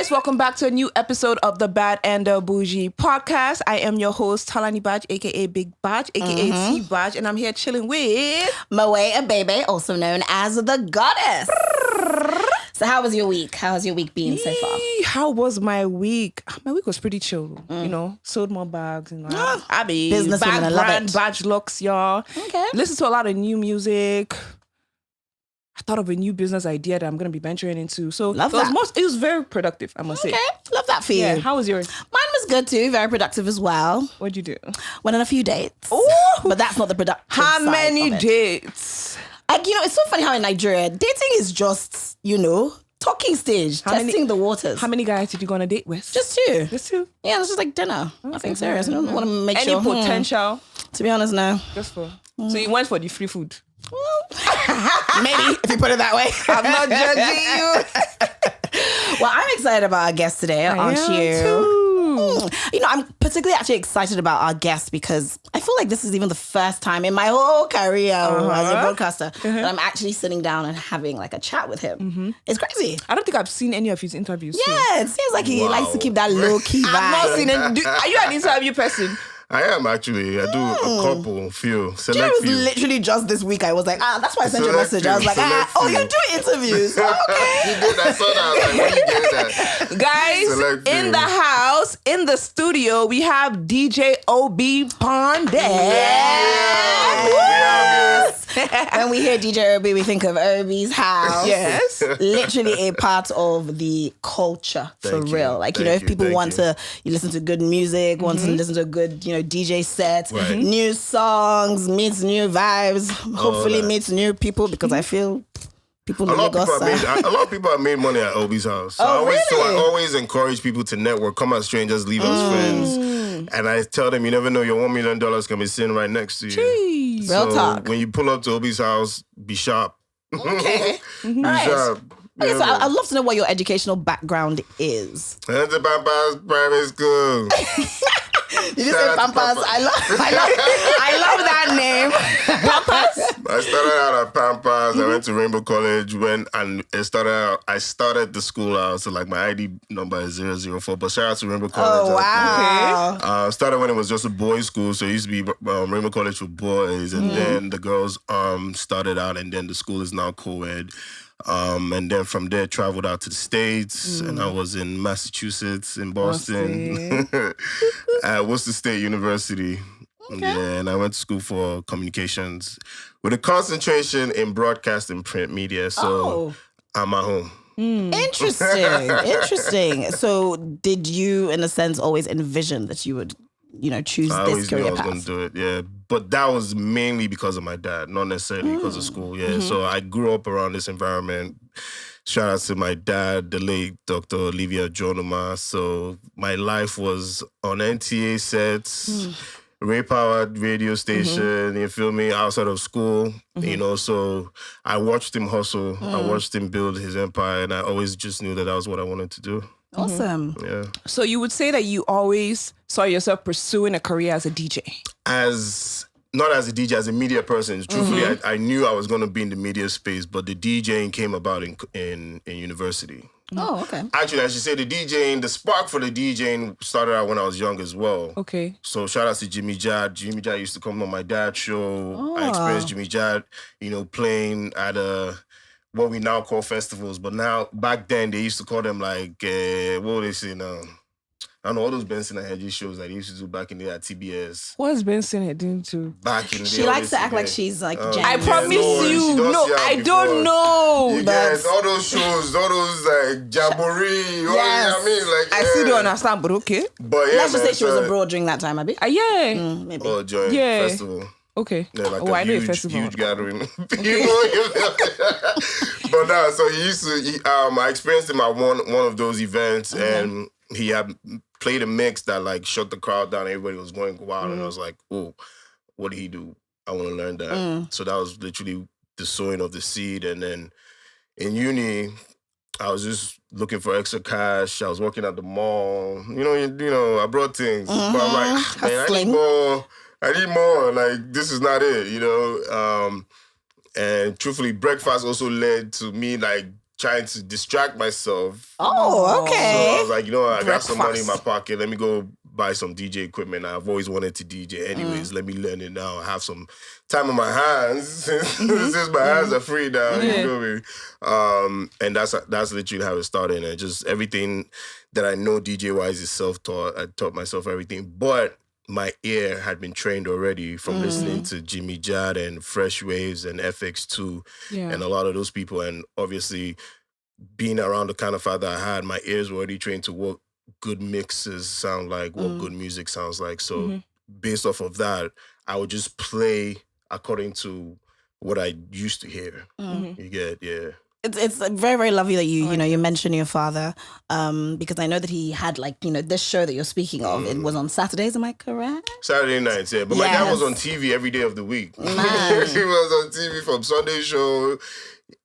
guys, welcome back to a new episode of the Bad and the Boujee podcast. I am your host, Tolani Baj, aka Big Baj, aka T Baj, and I'm here chilling with Moet Abebe, also known as the Goddess. So how was your week? How has your week been so far? How was my week? My week was pretty chill. You know, sold more bags. You know, Abby, business bag women, I love brand, it. badge looks, y'all. Okay. Listen to a lot of new music. I thought of a new business idea that I'm going to be venturing into. So Love that. It was very productive, I must say. Okay, love that for you. Yeah, how was yours? Mine was good too, very productive as well. What'd you do? Went on a few dates. Ooh. But that's not the productive How side many of it. dates? Like, it's so funny how in Nigeria, dating is just, talking stage, testing the waters. How many guys did you go on a date with? Just two. Just two? Yeah, it's just like dinner. Nothing serious. I don't want to make Any sure. potential? To be honest, no. Just for. So you went for the free food? Maybe, if you put it that way. I'm not judging you. Well, I'm excited about our guest today, aren't you? Too. I'm particularly actually excited about our guest because I feel like this is even the first time in my whole career as a broadcaster that I'm actually sitting down and having like a chat with him. It's crazy. I don't think I've seen any of his interviews. Yeah, it seems like he likes to keep that low-key vibe. I've not seen it. Are you an interview person? I am actually. I do a few, It select was few. literally just this week I was like, that's why I sent you a Select message. I was few, like, select oh, few. you do interviews. Okay. You did. I saw that. I was like, where you get that? Guys, Select in few. the house, in the studio, we have DJ Obie Ponde. When we hear DJ Obie, we think of Obie's house. Yes. Literally a part of the culture for Thank you. real. Like, Thank if you. people Thank want you. to listen to good music, want to listen to a good, DJ set, Right. new songs, meets new vibes, hopefully that. meets new people because I feel people A in lot, of Lagos. people have made, a lot of people have made money at Obie's house. So, Oh, so I really? always encourage people to network, come as strangers, leave as friends. And I tell them, you never know, your $1 million can be sitting right next to you. Jeez. Real talk. When you pull up to Obie's house, be sharp. Okay. Be Nice. sharp. Okay, so Yeah. I'd love to know what your educational background is. That's the Papa's private school. Did you Shout say out to Pampas? Papa. I love that name. I started out at Pampas. I went to Rainbow College. I started the school out. So like my ID number is 004. But shout out to Rainbow College. Oh, wow. Started when it was just a boys' school. So it used to be Rainbow College for boys. And then the girls started out. And then the school is now co-ed. And then from there, traveled out to the States, and I was in Massachusetts, in Boston, at Worcester State University. Yeah, and I went to school for communications with a concentration in broadcast and print media. So I'm at home. Interesting. So did you, in a sense, always envision that you would, choose I this always knew I career was going path? to do it, yeah. But that was mainly because of my dad, not necessarily because of school, yeah. So I grew up around this environment. Shout out to my dad, the late Dr. Olivia Jonuma. So my life was on NTA sets, Ray-powered radio station, you feel me, outside of school, so I watched him hustle. I watched him build his empire, and I always just knew that was what I wanted to do. Awesome. Yeah. So you would say that you always saw yourself pursuing a career as a DJ? Not as a DJ, as a media person. Truthfully, I knew I was going to be in the media space, but the DJing came about in university. Oh, okay. Actually, I should say the spark for the DJing started out when I was young as well. Okay. So shout out to Jimmy Jad. Jimmy Jad used to come on my dad's show. I experienced Jimmy Jad, playing at what we now call festivals. But now, back then, they used to call them like, what would they say now? I don't know, all those Benson and Hedges shows that they used to do back in the day at TBS. What's Ben Sinnott doing to? Back in the day. She likes to act like she's like Jen. I promise no, she you. don't No, see her I before. don't know. You But guys, all those shows, all those like Jamboree, Yes. I still don't understand, but okay. But yeah, Let's just man, say she was so- abroad during that time, Abi. Yeah. Maybe. Oh, join Yeah. festival. Okay. Yeah, like I know a huge, festival. huge gathering. But no, so he used to. I experienced him at one of those events, and he had played a mix that like shut the crowd down. Everybody was going wild, and I was like, "Oh, what did he do? I want to learn that." So that was literally the sowing of the seed, and then in uni, I was just looking for extra cash. I was working at the mall. You know, I brought things, but I'm like, man, Hustling. I need more. Like, this is not it, And truthfully, breakfast also led to me, like, trying to distract myself. Oh, okay. So I was like, you know, I got some money in my Breakfast. pocket. Let me go buy some DJ equipment. I've always wanted to DJ anyways. Let me learn it now. I have some time on my hands since my hands are free now. You feel me? And that's literally how it started. And just everything that I know DJ-wise is self-taught. I taught myself everything. But my ear had been trained already from listening to Jimmy Jad and Fresh Waves and FX2 and a lot of those people. And obviously being around the kind of father I had, my ears were already trained to what good mixes sound like, what good music sounds like. So based off of that, I would just play according to what I used to hear. You get, It's very, very lovely that you mention your father, because I know that he had this show that you're speaking of. It was on Saturdays, am I correct? Saturday nights, yeah. But my dad was on TV every day of the week. Man. He was on TV from Sunday show.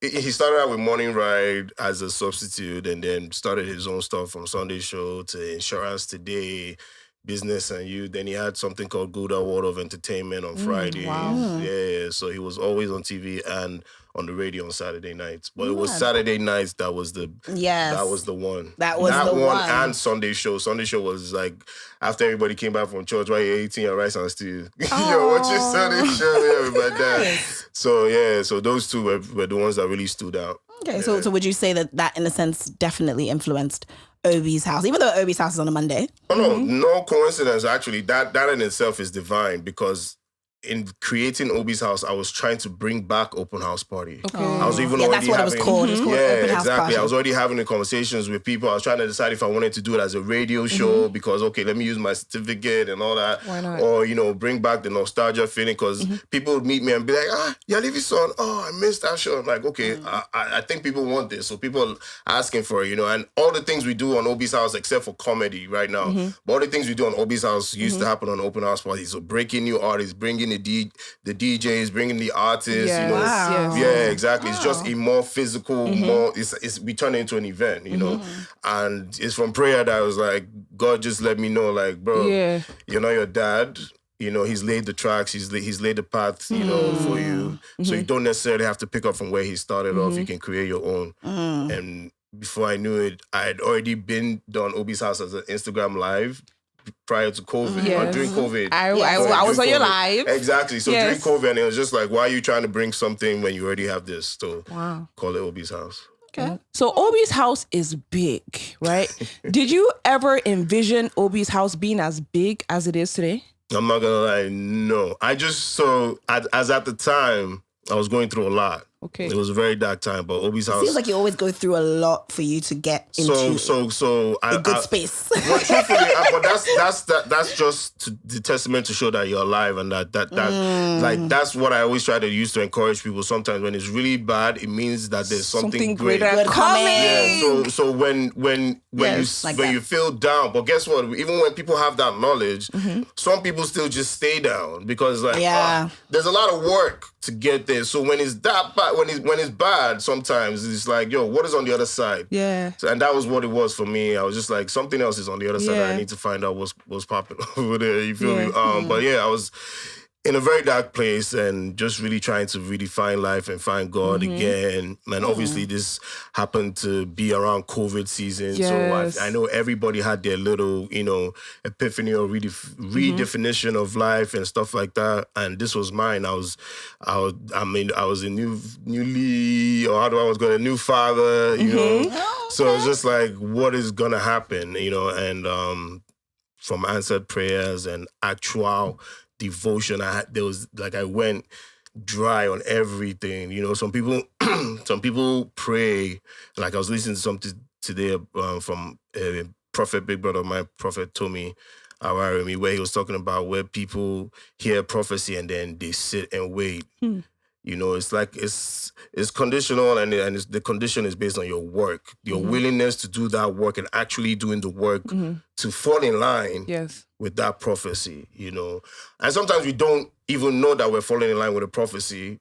He started out with Morning Ride as a substitute and then started his own stuff from Sunday show to Insurance Today, Business and Youth. Then he had something called Good World of Entertainment on Fridays. Wow. Yeah, so he was always on TV and on the radio on Saturday nights. But it was Saturday nights that was the one. That was the one. And Sunday show. Sunday show was like after everybody came back from church, while you're 18, your rice and stew. Yo, what's your Sunday show? Yeah, with my dad. So those two were the ones that really stood out. Okay, so would you say that in a sense definitely influenced Obie's house, even though Obie's house is on a Monday? No coincidence actually. That in itself is divine because in creating Obie's house, I was trying to bring back open house party. Okay. I was even already that's what it was called. It was called open house exactly. party. I was already having the conversations with people. I was trying to decide if I wanted to do it as a radio show because let me use my certificate and all that. Why not? Or bring back the nostalgia feeling because people would meet me and be like, yeah, Levy's son. Oh, I missed that show. I'm like, okay, I think people want this, so people are asking for it. And all the things we do on Obie's house, except for comedy right now, but all the things we do on Obie's house used to happen on open house parties. So breaking new artists, bringing the DJs, bringing the artists, Yes. Wow. Yeah, exactly. Wow. It's just a more physical, more. We turn it into an event, and it's from prayer that I was like, God, just let me know, like, bro, you're not your dad. He's laid the tracks, he's laid the path, for you. So you don't necessarily have to pick up from where he started off. You can create your own. And before I knew it, I had already been done Obie's house as an Instagram live. Prior to COVID, or during COVID. I was on your live. Exactly. So during COVID, and it was just like, why are you trying to bring something when you already have this? So call it Obie's house. Okay. So Obie's house is big, right? Did you ever envision Obie's house being as big as it is today? I'm not gonna lie, no. I just as at the time, I was going through a lot. Okay. It was a very dark time, but Obie's house. Seems like you always go through a lot for you to get into a good space. Well, truthfully, but that's just the testament to show that you're alive, and that's what I always try to use to encourage people. Sometimes when it's really bad, it means that there's something great coming. Yeah. So when you feel down, but guess what? Even when people have that knowledge, some people still just stay down because there's a lot of work to get there. So when it's that bad, when it's bad, sometimes it's like, yo, what is on the other side? Yeah. So, and that was what it was for me. I was just like, something else is on the other side. I need to find out what's popping over there. You feel me? But yeah, I was in a very dark place and just really trying to really find life and find God again. And obviously this happened to be around COVID season. Yes. So I know everybody had their little, epiphany or redefinition of life and stuff like that. And this was mine. I was a new father, So it's just like, what is gonna happen, and from answered prayers and actual devotion, I went dry on everything. Some people pray. Like I was listening to something today from a prophet, big brother of mine, Prophet Tomi Awaremi, where he was talking about where people hear prophecy and then they sit and wait. It's like it's conditional, and the condition is based on your work, your willingness to do that work and actually doing the work to fall in line with that prophecy, And sometimes we don't even know that we're falling in line with a prophecy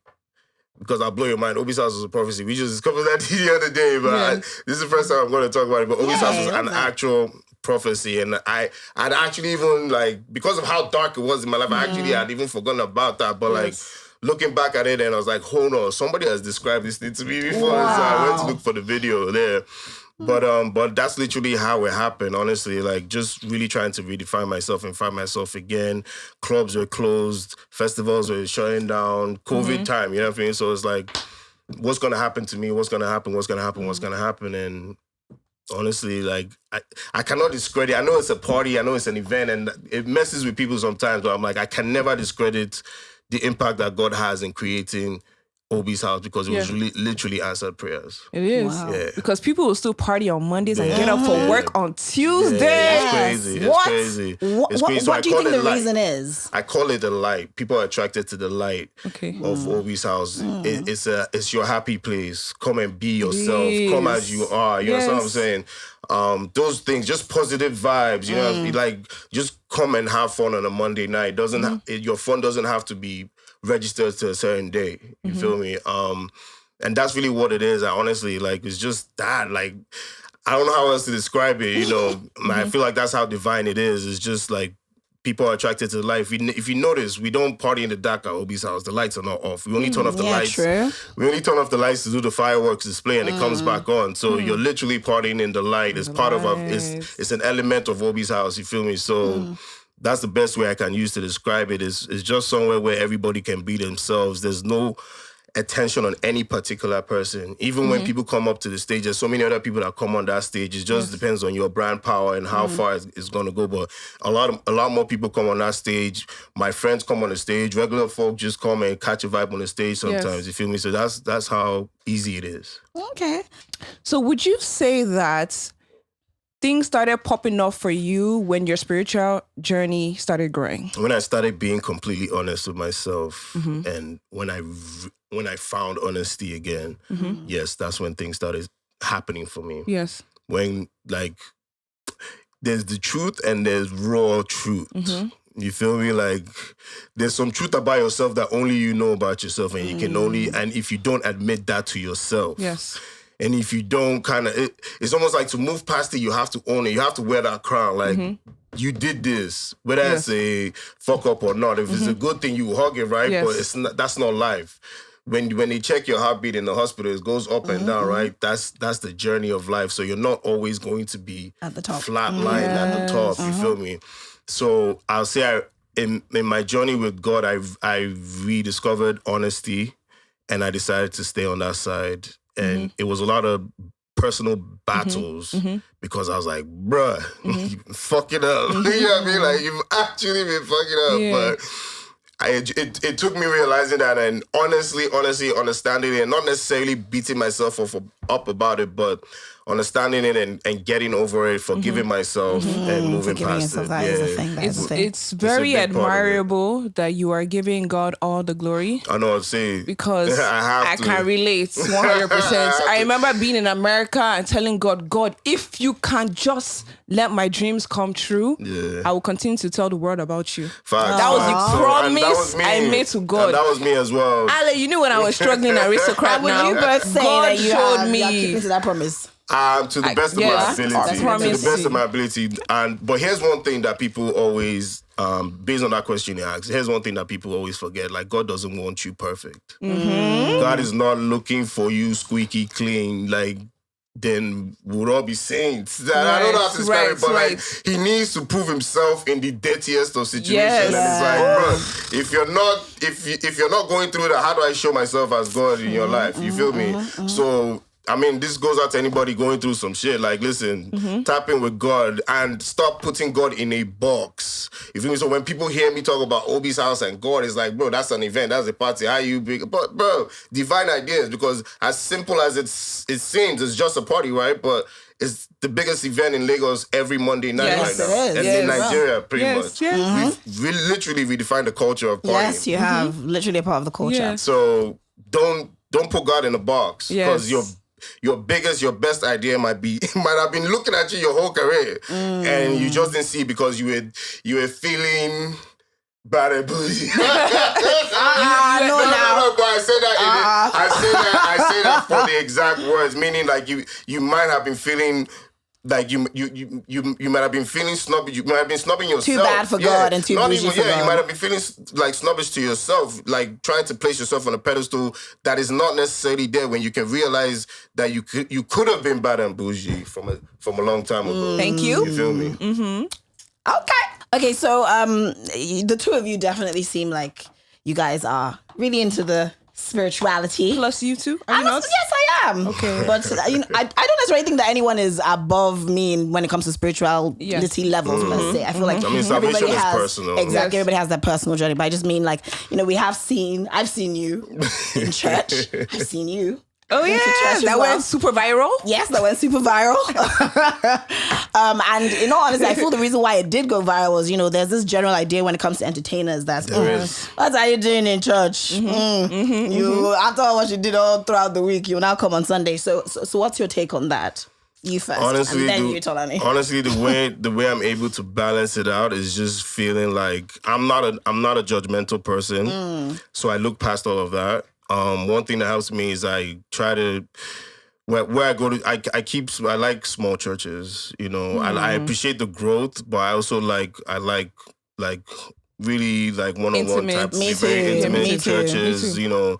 because I'll blow your mind. Obie's house was a prophecy. We just discovered that the other day, but this is the first time I'm going to talk about it. But Obie's house was an actual prophecy, and I'd actually even, like, because of how dark it was in my life, I actually had even forgotten about that. But looking back at it, and I was like, hold on, somebody has described this thing to me before. So I went to look for the video there. But that's literally how it happened, honestly. Like, just really trying to redefine myself and find myself again. Clubs were closed, festivals were shutting down, COVID time, you know what I mean? So it's like, what's going to happen to me? What's going to happen? What's going to happen? What's going to happen? And honestly, like, I cannot discredit. I know it's a party. I know it's an event, and it messes with people sometimes, but I'm like, I can never discredit the impact that God has in creating Obie's house, because it was really, literally answered prayers. It is. Wow. Yeah. Because people will still party on Mondays and get up for work on Tuesdays. Yeah, it's crazy. What? It's crazy. What, It's crazy. So what do you I think call the it reason is? I call it the light. People are attracted to the light of Obie's house. It's your happy place. Come and be yourself. Yes. Come as you are. You know what I'm saying? Those things, just positive vibes. You know, like, just come and have fun on a Monday night. Your fun doesn't have to be registered to a certain day. You feel me? And that's really what it is. I honestly, like, it's just that. Like, I don't know how else to describe it. You know, I feel like that's how divine it is. It's just like, people are attracted to life. If you notice, we don't party in the dark at Obie's house. The lights are not off. We only turn off the lights. True. We only turn off the lights to do the fireworks display, and it comes back on. So you're literally partying in the light. It's part of it's an element of Obie's house. You feel me? So that's the best way I can use to describe it. It's just somewhere where everybody can be themselves. There's no attention on any particular person. Even when people come up to the stage, there's so many other people that come on that stage. It just depends on your brand power and how far it's going to go. But a lot more people come on that stage. My friends come on the stage. Regular folk just come and catch a vibe on the stage sometimes. You feel me? So that's how easy it is. Okay. So would you say that things started popping up for you when your spiritual journey started growing? When I started being completely honest with myself, and when I found honesty again, yes, that's when things started happening for me. Yes. When, like, there's the truth and there's raw truth. You feel me? Like, there's some truth about yourself that only you know about yourself, and you can only, and if you don't admit that to yourself. Yes. And if you don't it's almost like, to move past it, you have to own it. You have to wear that crown. Like, you did this, whether it's a fuck up or not. If it's a good thing, you hug it, right? Yes. But that's not life. When they check your heartbeat in the hospital, it goes up and down, right? That's the journey of life. So you're not always going to be At the top. flat line at the top. You feel me? So I'll say in my journey with God, I rediscovered honesty, and I decided to stay on that side. And it was a lot of personal battles because I was like, bruh, you've been fucking up. You know what I mean? Like, you've actually been fucking up. Yeah. But it took me realizing that, and honestly understanding it, and not necessarily beating myself up about it, but understanding it and getting over it, forgiving myself and moving past it. That is a thing. That is a thing. It's very admirable that you are giving God all the glory. I know, I'm saying. Because I to. can relate 100%. I remember being in America and telling God, if you can just let my dreams come true, I will continue to tell the world about you. That was the promise I made to God. And that was me as well. Ale, you knew when I was struggling aristocrat now. Would you both say God that you showed me. are keeping to that promise? To the best of my ability. To the best of my ability. But here's one thing that people always, based on that question you asked, here's one thing that people always forget. Like, God doesn't want you perfect. God is not looking for you squeaky clean. Like, then we'll all be saints. I don't know how to describe it, but like, he needs to prove himself in the dirtiest of situations. Yes. And it's like, bro, if you're not going through that, how do I show myself as God in your life? You feel me? So, I mean, this goes out to anybody going through some shit. Like, listen, tap in with God and stop putting God in a box. You feel me? So when people hear me talk about Obie's house and God, it's like, bro, that's an event, that's a party. How you big? But bro, divine ideas, because as simple as it seems, it's just a party, right? But it's the biggest event in Lagos every Monday night right now. It is. And in Nigeria, pretty much. Yes. We've literally redefined the culture of partying. Yes, you have. Literally a part of the culture. Yeah. So don't put God in a box, because your best idea might have been looking at you your whole career, and you just didn't see it because you were feeling bad at Boujee. No. But I say that for the exact words, meaning like you might have been feeling like you might have been feeling snobby. You might have been snubbing yourself. Too bad for God and too bougie for God. You might have been feeling like snobbish to yourself, like trying to place yourself on a pedestal that is not necessarily there. When you can realize that you could have been bad and bougie from a long time ago. Thank you. You feel me? Okay. So the two of you definitely seem like you guys are really into the spirituality. Plus you too? Are you not? Yes, I am. Okay. But I don't necessarily think that anyone is above me when it comes to spirituality levels, per se. I feel like salvation is personal. Exactly. Yes. Everybody has that personal journey. But I just mean like, I've seen you in church. I've seen you. Oh yeah, that went super viral. Yes, that went super viral. And in all honesty, I feel the reason why it did go viral was, there's this general idea when it comes to entertainers that's, what are you doing in church? You after all what you did all throughout the week, you now come on Sunday. So what's your take on that? You first, honestly, and then you, Tolani. Honestly, the way I'm able to balance it out is just feeling like I'm not a judgmental person, so I look past all of that. One thing that helps me is I try to where I go to. I like small churches. I appreciate the growth, but I also like really like one-on-one type, very intimate churches. And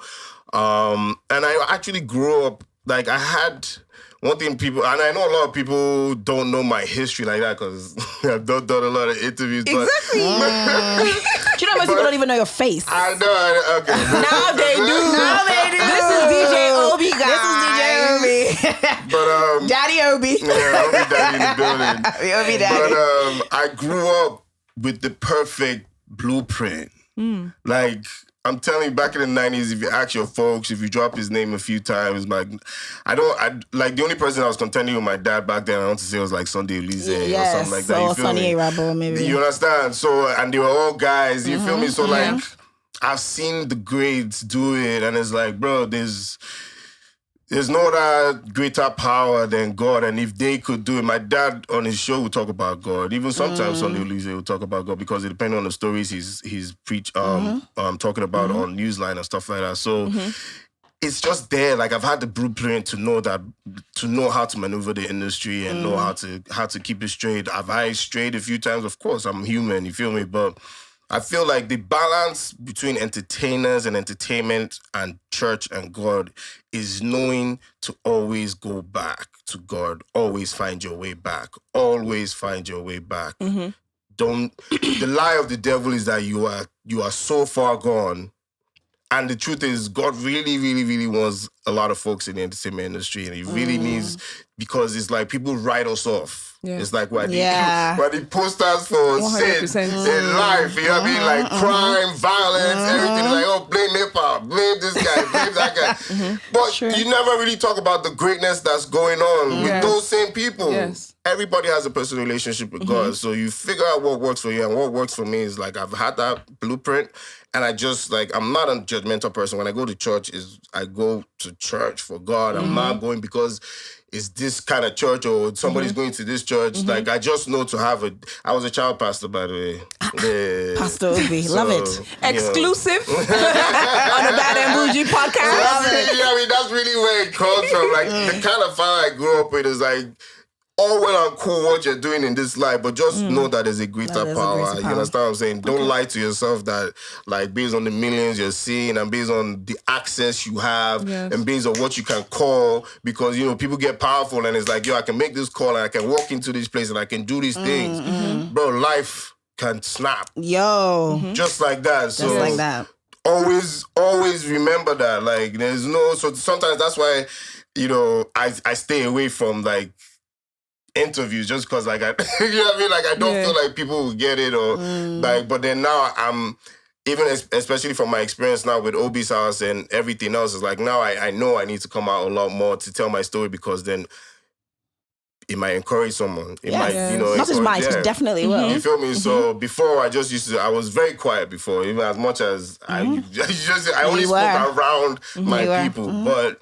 I actually grew up like I had. One thing people, and I know a lot of people don't know my history like that because I've done a lot of interviews. Exactly. Do you know most people don't even know your face? I know. Okay. Now they do. This is DJ Obie, guys. This is DJ Obie. But Daddy Obie. Yeah, Obie Daddy in the building. Obie Daddy. But I grew up with the perfect blueprint. Like. I'm telling you, back in the 90s, if you ask your folks, if you drop his name a few times, like, the only person I was contending with my dad back then, I want to say was like Sunday Elise or something like that. Or Sonny Rabo, maybe. You understand? So, and they were all guys, you feel me? So, like, I've seen the greats do it, and it's like, bro, there's no other greater power than God, and if they could do it, my dad on his show would talk about God. Even sometimes Sunday Elise would talk about God because it depends on the stories he's talking about on Newsline and stuff like that. So it's just there. Like I've had the blueprint to know how to maneuver the industry and know how to keep it straight. Have I strayed a few times? Of course, I'm human. You feel me? But I feel like the balance between entertainers and entertainment and church and God is knowing to always go back to God. Always find your way back. Always find your way back. The lie of the devil is that you are so far gone. And the truth is, God really, really, really wants a lot of folks in the entertainment industry. And it really means, because it's like people write us off. Yeah. It's like why they post us for sin in life. You know what I mean? Like crime, violence, everything. Like, oh, blame hip-hop, blame this guy, blame that guy. But you never really talk about the greatness that's going on with those same people. Yes. Everybody has a personal relationship with God. So you figure out what works for you. And what works for me is like I've had that blueprint. And I just like, I'm not a judgmental person. When I go to church, I go to church for God. I'm not going because it's this kind of church or somebody's going to this church. Like, I just know I was a child pastor, by the way. Yeah. Pastor Obie, love it. Exclusive on the Bad and Boujee podcast. That's really where it comes from. Like, the kind of fire I grew up with is like, all well and cool what you're doing in this life, but just know that there's a greater power. You understand what I'm saying? Don't lie to yourself that, like, based on the millions you're seeing and based on the access you have and based on what you can call, because, people get powerful and it's like, yo, I can make this call and I can walk into this place and I can do these things. Bro, life can snap. Yo. Just like that. Just like that. Always remember that. Like, so sometimes that's why, I stay away from, like, interviews just because like I you know what I mean, like I don't feel like people will get it or like, but then now I'm even especially from my experience now with Obie's house and everything else, is like now I know I need to come out a lot more to tell my story, because then it might encourage someone. It might, not just might, it definitely will. You feel me? So before I just I was very quiet before, even as much as I only spoke around my people, but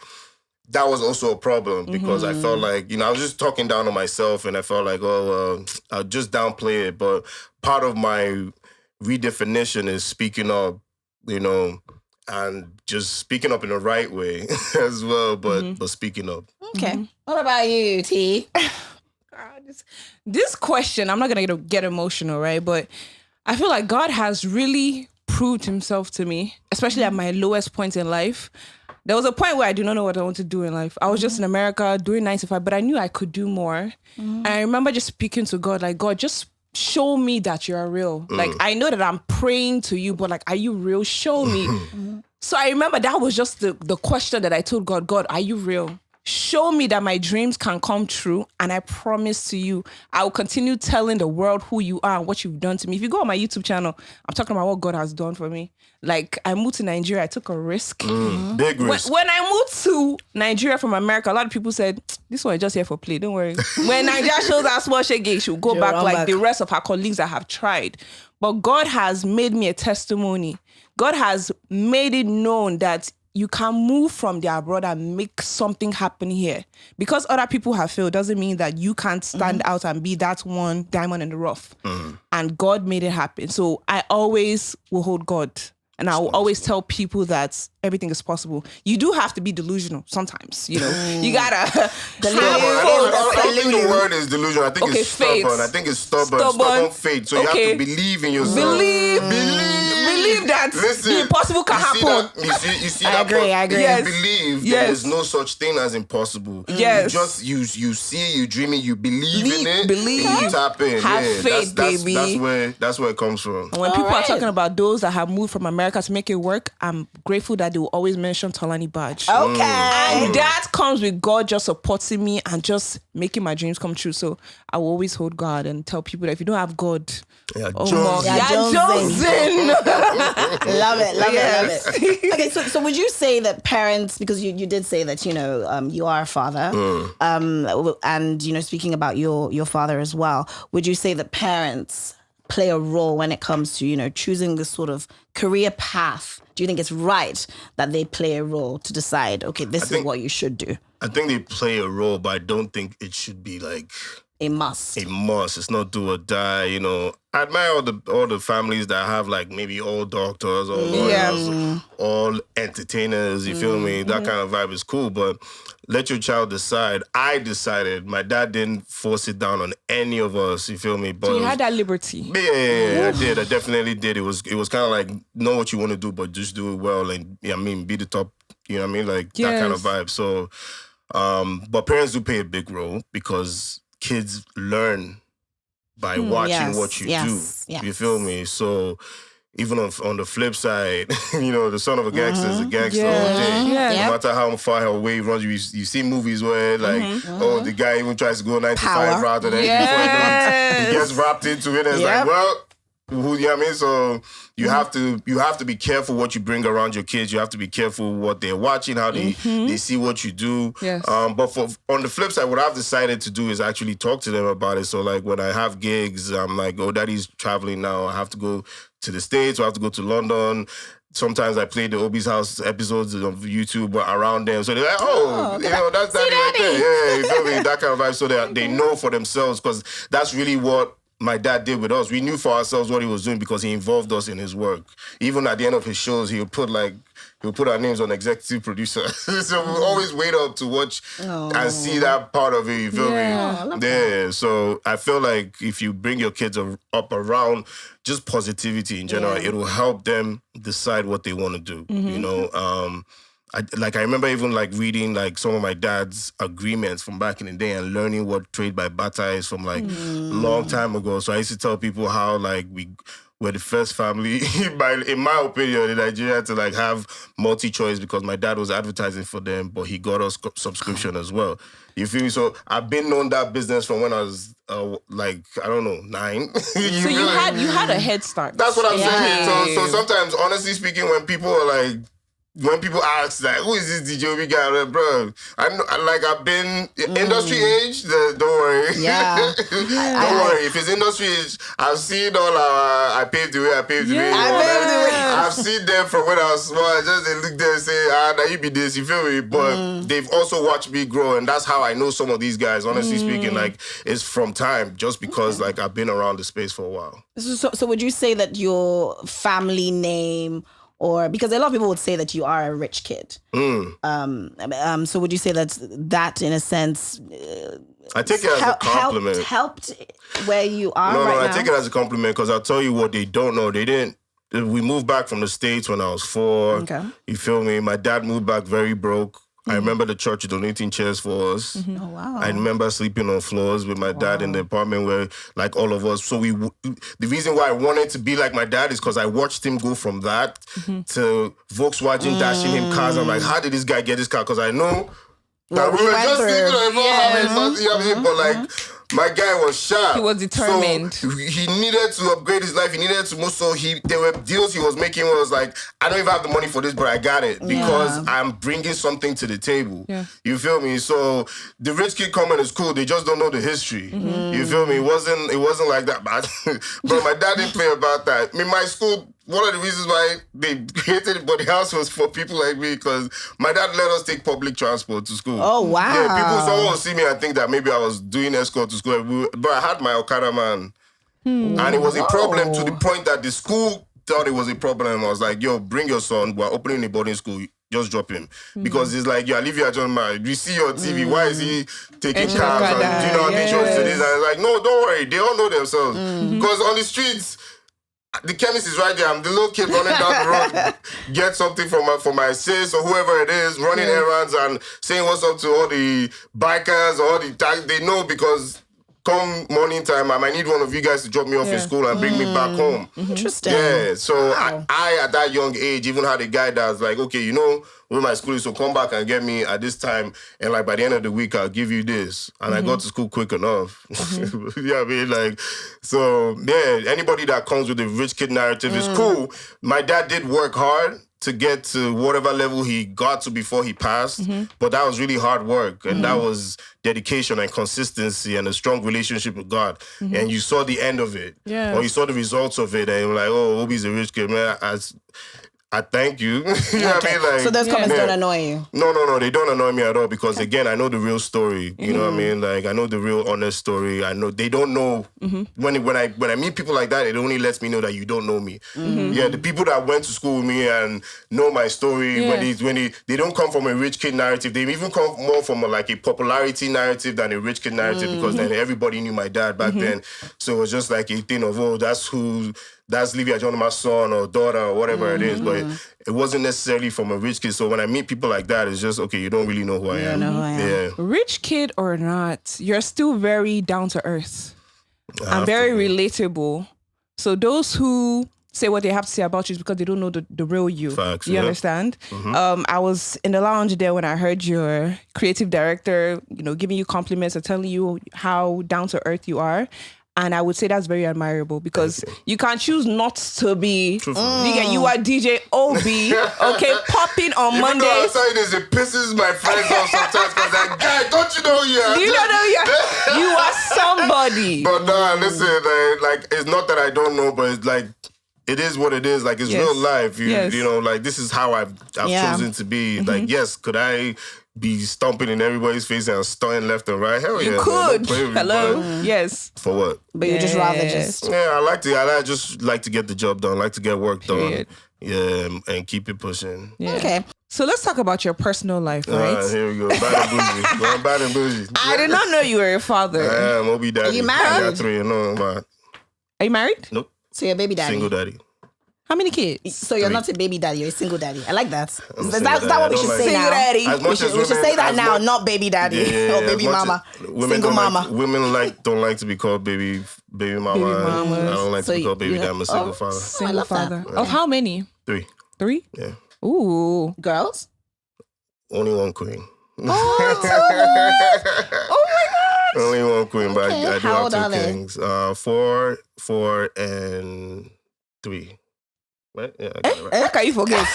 that was also a problem because I felt like, I was just talking down on myself and I felt like, I'll just downplay it. But part of my redefinition is speaking up, and just speaking up in the right way as well, but speaking up. Okay. What about you, T? This question, I'm not going to get emotional, right? But I feel like God has really proved himself to me, especially at my lowest point in life. There was a point where I did not know what I wanted to do in life. I was just in America doing 9 to 5, but I knew I could do more. And I remember just speaking to God, like, God, just show me that you're real. Like, I know that I'm praying to you, but like, are you real? Show me. So I remember that was just the question that I told God, God, are you real? Show me that my dreams can come true. And I promise to you, I will continue telling the world who you are and what you've done to me. If you go on my YouTube channel, I'm talking about what God has done for me. Like, I moved to Nigeria. I took a risk. Big risk. When I moved to Nigeria from America, a lot of people said, this one is just here for play. Don't worry. When Nigeria shows us small shege, she'll go back like the rest of her colleagues that have tried. But God has made me a testimony. God has made it known that you can move from there abroad and make something happen here. Because other people have failed doesn't mean that you can't stand out and be that one diamond in the rough. And God made it happen. So I always will hold God. And I will always tell people that everything is possible. You do have to be delusional sometimes, you know. You gotta. I don't think the word is delusional. I think it's stubborn. Faith. I think it's stubborn faith. So you have to believe in yourself. Believe that the impossible can happen. You see I agree. Yes. You believe there is no such thing as impossible. Yes. You see it, you dream it, you believe in it. Believe. And you tap in. Have faith, baby. That's where it comes from. And when people are talking about those that have moved from America to make it work, I'm grateful that they will always mention Tolani Baj. Okay. And that comes with God just supporting me and just making my dreams come true. So I will always hold God and tell people that if you don't have God, You're Jonesing. Love it. Okay, so would you say that parents, because you did say that, you know, you are a father, and, you know, speaking about your father as well, would you say that parents play a role when it comes to, you know, choosing this sort of career path? Do you think it's right that they play a role to decide, okay, this is what you should do? I think they play a role, but I don't think it should be like a must. It's not do or die, you know. I admire all the families that have like maybe all doctors or lawyers, all entertainers, you feel me? That kind of vibe is cool, but let your child decide. I decided. My dad didn't force it down on any of us, you feel me? But you had that liberty. Yeah, I did. I definitely did. It was kind of like, know what you want to do, but just do it well and, be the top, you know what I mean? Like that kind of vibe. So, but parents do play a big role because kids learn by watching what you do. You feel me? So even on the flip side, you know, the son of a gangster is a gangster all day. No matter how far away he runs, you see movies where like, the guy even tries to go 9 to 5 rather than before he gets wrapped into it and it's like, well, you know what I mean? So you have to be careful what you bring around your kids. You have to be careful what they're watching, how they see what you do. Yes. But on the flip side, what I've decided to do is actually talk to them about it. So like when I have gigs, I'm like, oh, daddy's traveling now. I have to go to the States or I have to go to London. Sometimes I play the Obie's House episodes of YouTube around them. So they're like, you know, that's daddy right there. Yeah, you feel me? That kind of vibe. So they know for themselves because that's really what my dad did with us. We knew for ourselves what he was doing because he involved us in his work. Even at the end of his shows, he'll put our names on executive producer. So we'll always wait up to watch and see that part of it. You feel me? Yeah. So I feel like if you bring your kids up around just positivity in general, it will help them decide what they want to do. You know. I remember even like reading like some of my dad's agreements from back in the day and learning what trade by barter is from like long time ago. So I used to tell people how like we were the first family, in my opinion, in Nigeria to like have multi-choice because my dad was advertising for them, but he got us subscription as well. You feel me? So I've been on that business from when I was like, I don't know, 9. So you had a head start. That's what I'm saying. So sometimes, honestly speaking, when people ask, like, who is this DJ Obie guy? I'm like, bro, I've been industry age, don't worry. Yeah. Don't worry. If it's industry age, I've seen all our I paved the way. I've seen them from when I was small. I just they look there and say, now you be this, you feel me? But they've also watched me grow, and that's how I know some of these guys, honestly speaking, like, it's from time, just because, like, I've been around the space for a while. So would you say that your family name, or because a lot of people would say that you are a rich kid. So would you say that in a sense I take it as a compliment. Helped where you are No, right I now? take it as a compliment because I'll tell you what they don't know. They didn't. We moved back from the States when I was 4. Okay. You feel me? My dad moved back very broke. I remember the church donating chairs for us. Oh, wow. I remember sleeping on floors with my dad in the apartment where, like, all of us. So the reason why I wanted to be like my dad is because I watched him go from that to Volkswagen dashing him cars. I'm like, how did this guy get this car? Because I know that we were just sleeping on the floor, but like, my guy was sharp. He was determined. So he needed to upgrade his life. He needed to move. So there were deals he was making where I was like, I don't even have the money for this, but I got it because I'm bringing something to the table. Yeah. You feel me? So the rich kid coming to school, they just don't know the history. You feel me? It wasn't like that. But my dad didn't play about that. I mean, my school, one of the reasons why they created it, but the house was for people like me because my dad let us take public transport to school. Oh, wow. Yeah, someone will see me and think that maybe I was doing escort to school. But I had my Okada man. And it was a problem to the point that the school thought it was a problem. I was like, yo, bring your son. We're opening a boarding school. Just drop him. Because it's like, yeah, Olivia John, man, we see your TV. Why is he taking cars? And, do you know how dangerous it is? And it's like, no, don't worry. They all know themselves. Because on the streets, the chemist is right there. I'm the little kid running down the road, get something for my sis or whoever it is, running errands and saying what's up to all the bikers or all the tags. They know because come morning time, I might need one of you guys to drop me off in school and bring me back home. Interesting. Yeah, so I at that young age even had a guy that was like, okay, you know where my school is, so come back and get me at this time, and like by the end of the week I'll give you this. And I got to school quick enough. Yeah, I mean, like, so yeah, anybody that comes with the rich kid narrative is cool. My dad did work hard to get to whatever level he got to before he passed, but that was really hard work, and that was dedication and consistency and a strong relationship with God. And you saw the end of it, or you saw the results of it, and you're like, oh, Obie's a rich kid, man. I thank you. You know what I mean? Like, so those comments don't annoy you? No, they don't annoy me at all because, again, I know the real story. You know what I mean? Like, I know the real honest story. I know they don't know. When I meet people like that, it only lets me know that you don't know me. Yeah, the people that went to school with me and know my story, when they don't come from a rich kid narrative, they even come more from a popularity narrative than a rich kid narrative because then everybody knew my dad back then. So it was just like a thing of, oh, that's Livia John's son or daughter or whatever it is. But it wasn't necessarily from a rich kid. So when I meet people like that, it's just, okay, you don't really know who I am. Yeah. Rich kid or not, you're still very down to earth. And very relatable. So those who say what they have to say about you is because they don't know the real you. Facts, you understand? I was in the lounge there when I heard your creative director, giving you compliments and telling you how down to earth you are. And I would say that's very admirable because you can choose not to be. You are DJ Obie, okay, popping on Monday. Even though I'm saying this, it pisses my friends off sometimes because like, guy, don't you know who you are? You don't know you are somebody. But no, listen, like it's not that I don't know, but it's like it is what it is. Like it's real life. You know, like this is how I've chosen to be. Like, yes, could I be stomping in everybody's face and stunning left and right? Hell yeah. You could. Hello? Yes. For what? But you just rather just... Yeah, I just like to get the job done. I like to get work done. Yeah, and keep it pushing. Yeah. Okay. So let's talk about your personal life, right? Here we go. Bad and bougie. Going bad and bougie. I did not know you were a father. I am. Obie daddy. Are you married? I got 3. No, I'm not. Are you married? Nope. So you're a baby daddy? Single daddy. How many kids? So you're 3. not a baby daddy, you're a single daddy. I like that. Is that what we should say now? Daddy. We should say that now, not baby daddy or baby mama. Single mama. Women don't like to be called baby mama. I don't like to be called baby daddy. I'm a single father. Single father. Of how many? 3. 3? Yeah. Ooh. Girls? Only one queen. Oh my God. Only one queen, but I do How old have are 2 they? kings. 4, and 3. Right? Yeah, I got it right. How can you forget?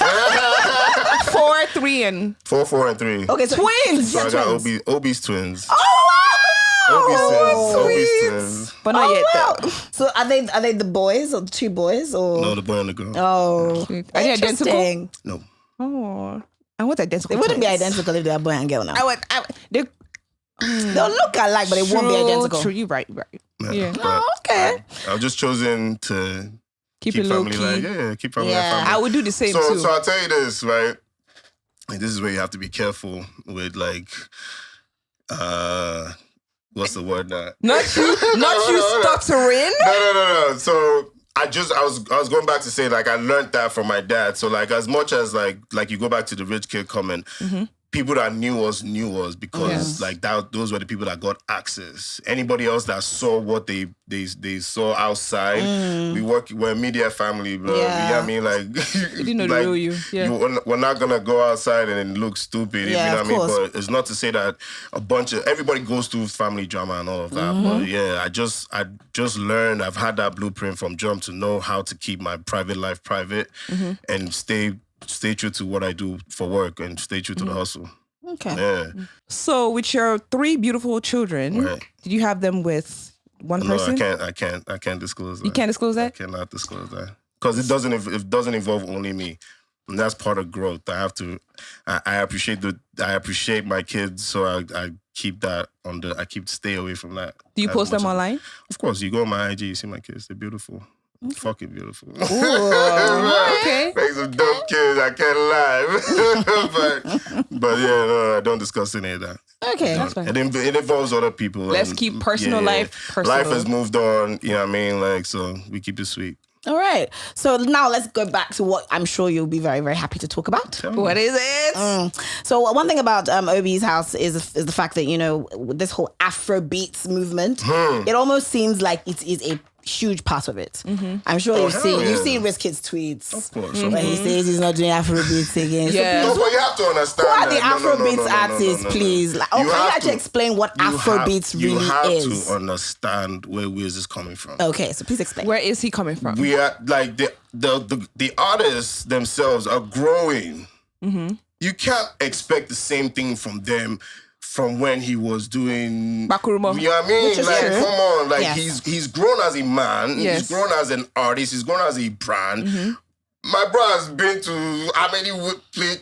4, 3, and 4, and 3. Okay, so twins. So I got Obie's twins. Oh, Obie's twins. But not yet. Wow. So are they the boys or the 2 boys or? No, the boy and the girl. Oh, Are they identical? interesting. No. Oh, I want identical. They wouldn't be twins. identical if they were boy and girl now. They They'll look alike, but they won't be identical. True, you're right. Yeah. Oh, okay. I've just chosen to Keep it low family key. like, keep family like family. I would do the same too. So I'll tell you this, right? Like, this is where you have to be careful with what's the word now? Not you stuttering. No. So I was going back to say, like, I learned that from my dad. So, like, as much as like you go back to the rich kid comment, people that knew us because like those were the people that got access. Anybody else that saw what they saw outside, we're a media family, bro. Yeah. You know what I mean? Like, you didn't know the real you. Yeah. We're not gonna go outside and look stupid. You know what I mean? But it's not to say that everybody goes through family drama and all of that. But yeah, I just learned. I've had that blueprint from jump to know how to keep my private life private and stay true to what I do for work and stay true to the hustle. Okay. Yeah. So with your 3 beautiful children, did you have them with one person? No, I can't disclose that. You can't disclose that? I cannot disclose that. Because it doesn't involve only me. And that's part of growth. I appreciate my kids, so I keep that stay away from that. Do you post them online? Of course, you go on my IG, you see my kids, they're beautiful. Fucking beautiful. Ooh, okay. Make some dope kids, I can't lie. but yeah, no, I don't discuss any of that. Okay. That's fine. It involves other people. Let's keep personal life personal. Life has moved on, you know what I mean? Like, so we keep it sweet. All right. So now let's go back to what I'm sure you'll be very, very happy to talk about. What is it? So one thing about Obie's house is the fact that, you know, this whole Afrobeats movement, it almost seems like it is a huge part of it. I'm sure you've seen Wizkid's tweets. Of course. When he says he's not doing Afrobeats again. Yeah. No, but you have to understand. Who are the Afrobeats artists, please? Like, can you actually explain what Afrobeats really is? You have to understand where Wiz is coming from. Okay, so please explain. Where is he coming from? We are like the artists themselves are growing. You can't expect the same thing from them from when he was doing Bakurumo. You know what I mean? Like, true. come on. Like, he's grown as a man. Yes. He's grown as an artist. He's grown as a brand. My bro has been to how many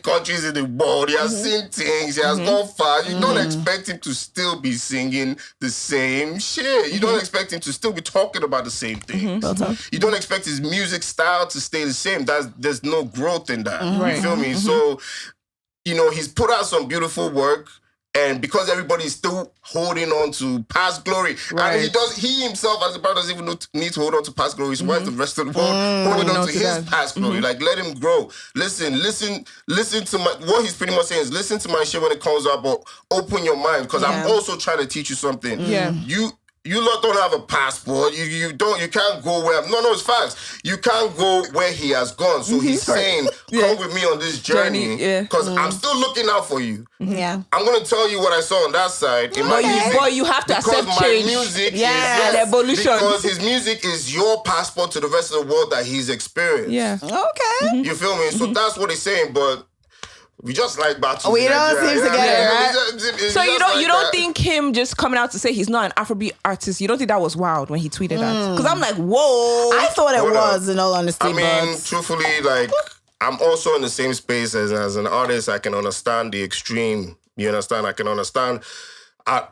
countries in the world. He has seen things. He has gone far. You don't expect him to still be singing the same shit. You don't expect him to still be talking about the same thing. You don't expect his music style to stay the same. There's no growth in that. You feel me? So, you know, he's put out some beautiful work. And because everybody's still holding on to past glory, and he himself as a brother doesn't even need to hold on to past glory. So why is the rest of the world holding on to his past glory? Like, let him grow. Listen to what he's pretty much saying is listen to my shit when it comes up, but open your mind, because I'm also trying to teach you something. Yeah. You lot don't have a passport. You can't go where. No, it's facts. You can't go where he has gone. So he's saying, come with me on this journey. Because I'm still looking out for you. Yeah. I'm going to tell you what I saw on that side. In my music, but you have to accept change. Music is evolution. Because his music is your passport to the rest of the world that he's experienced. Yeah. Okay. You feel me? So that's what he's saying, but we just like battles. We don't seem to get it, right? So you don't think him just coming out to say he's not an Afrobeat artist, you don't think that was wild when he tweeted that? Because I'm like, whoa. I thought it was, in all honesty. I mean, truthfully, like, I'm also in the same space as an artist. I can understand the extreme. You understand? I can understand.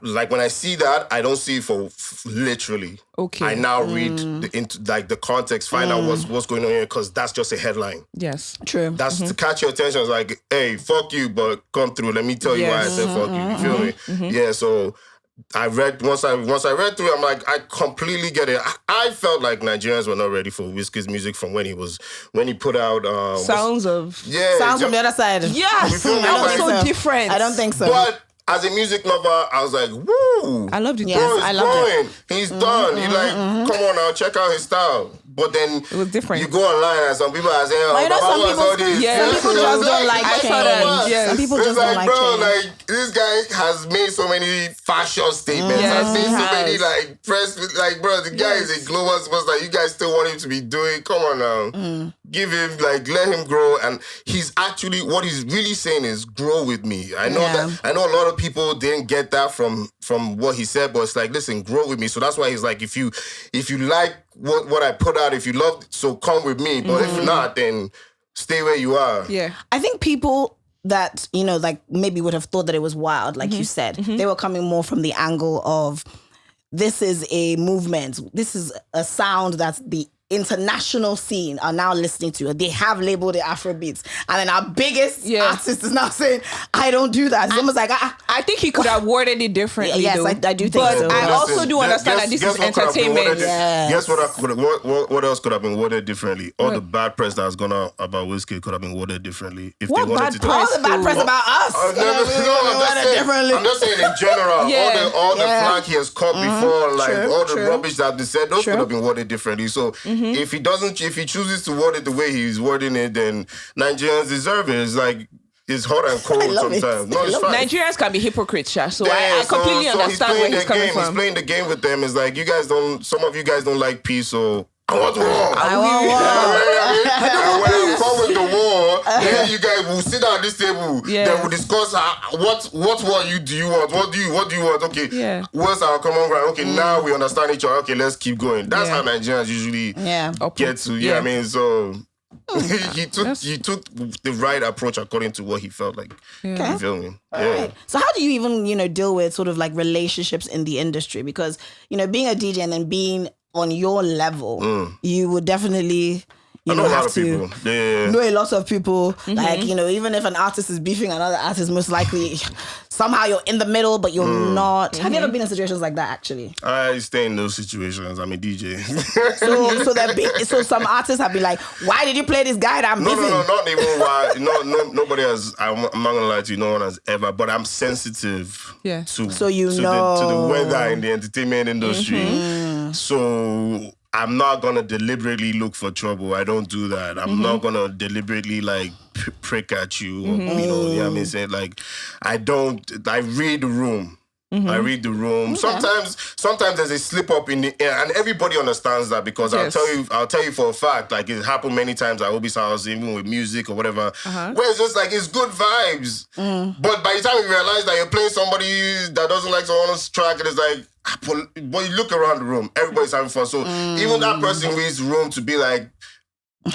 Like, when I see that, I don't see it for literally. Okay. I now read the context, find out what's going on here, because that's just a headline. Yes. True. That's to catch your attention. It's like, hey, fuck you, but come through. Let me tell you why I said fuck you. You feel me? Yeah. So I read once I read through, I'm like, I completely get it. I felt like Nigerians were not ready for Wizkid's music from when he put out Sounds from the Other Side. Yes, that was so different. I don't think so. But as a music lover, I was like, woo. I loved it. Yes, I loved it. He's done. You like, come on now, check out his style. But then it was different. You go online and some people are saying, some people just don't like change. Yes. Some people just don't like change. Like, this guy has made so many fashion statements. Has made so many like press. Like, bro, the guy is a global superstar. You guys still want him to be doing? Come on now, give him, like, let him grow. And he's actually, what he's really saying is, grow with me. I know that. I know a lot of people didn't get that from what he said, but it's like, listen, grow with me. So that's why he's like, if you like what I put out, if you love it, so come with me. But if not, then stay where you are. Yeah. I think people that, you know, like, maybe would have thought that it was wild, like you said, they were coming more from the angle of, this is a movement. This is a sound that the international scene are now listening to it. They have labeled it Afrobeats. And then our biggest artist is now saying, I don't do that. It's almost like, I think he could have worded it differently. Yes, I do think so. But I also do understand that this is entertainment. Guess what else could have been worded differently? All the bad press that has gone out about Whiskey could have been worded differently. If what they wanted bad press? All the bad press about us. I'm just saying in general, all the flag he has caught before, like all the rubbish that they said, those could have been worded differently. So if he chooses to word it the way he's wording it, then Nigerians deserve it. It's like, it's hot and cold sometimes. No, it's fine. Nigerians can be hypocrites, so I completely understand where he's coming from. He's playing the game with them. It's like, some of you guys don't like peace, so I want war. I want war. When I come with the war, then you guys will sit down at this table. Then we'll discuss what war do you want? What do you want? Okay, what's our common ground? Okay, now we understand each other. Okay, let's keep going. That's how Nigerians usually get to. You know what I mean? So he took the right approach according to what he felt like. You feel me? Right. So how do you even deal with sort of like relationships in the industry? Because being a DJ and then being on your level, you would definitely have to know a lot of people. Like, even if an artist is beefing another artist, most likely somehow you're in the middle, but you're not. Have you ever been in situations like that, actually? I stay in those situations. I'm a DJ. So some artists have been like, why did you play this guy that I'm beefing? No, not even why. No, nobody has, I'm not gonna lie to you, no one has ever, but I'm sensitive to the weather in the entertainment industry. So I'm not gonna deliberately look for trouble. I don't do that. I'm not gonna deliberately like prick at you. Or, you know what I mean? Say like, I read the room. I read the room. Sometimes there's a slip up in the air, and everybody understands that because I'll tell you for a fact, like it happened many times at Obie's house, even with music or whatever, where it's just like it's good vibes. But by the time you realize that you're playing somebody that doesn't like someone's track, and it's like, but you look around the room, everybody's having fun. So even that person reads the room to be like,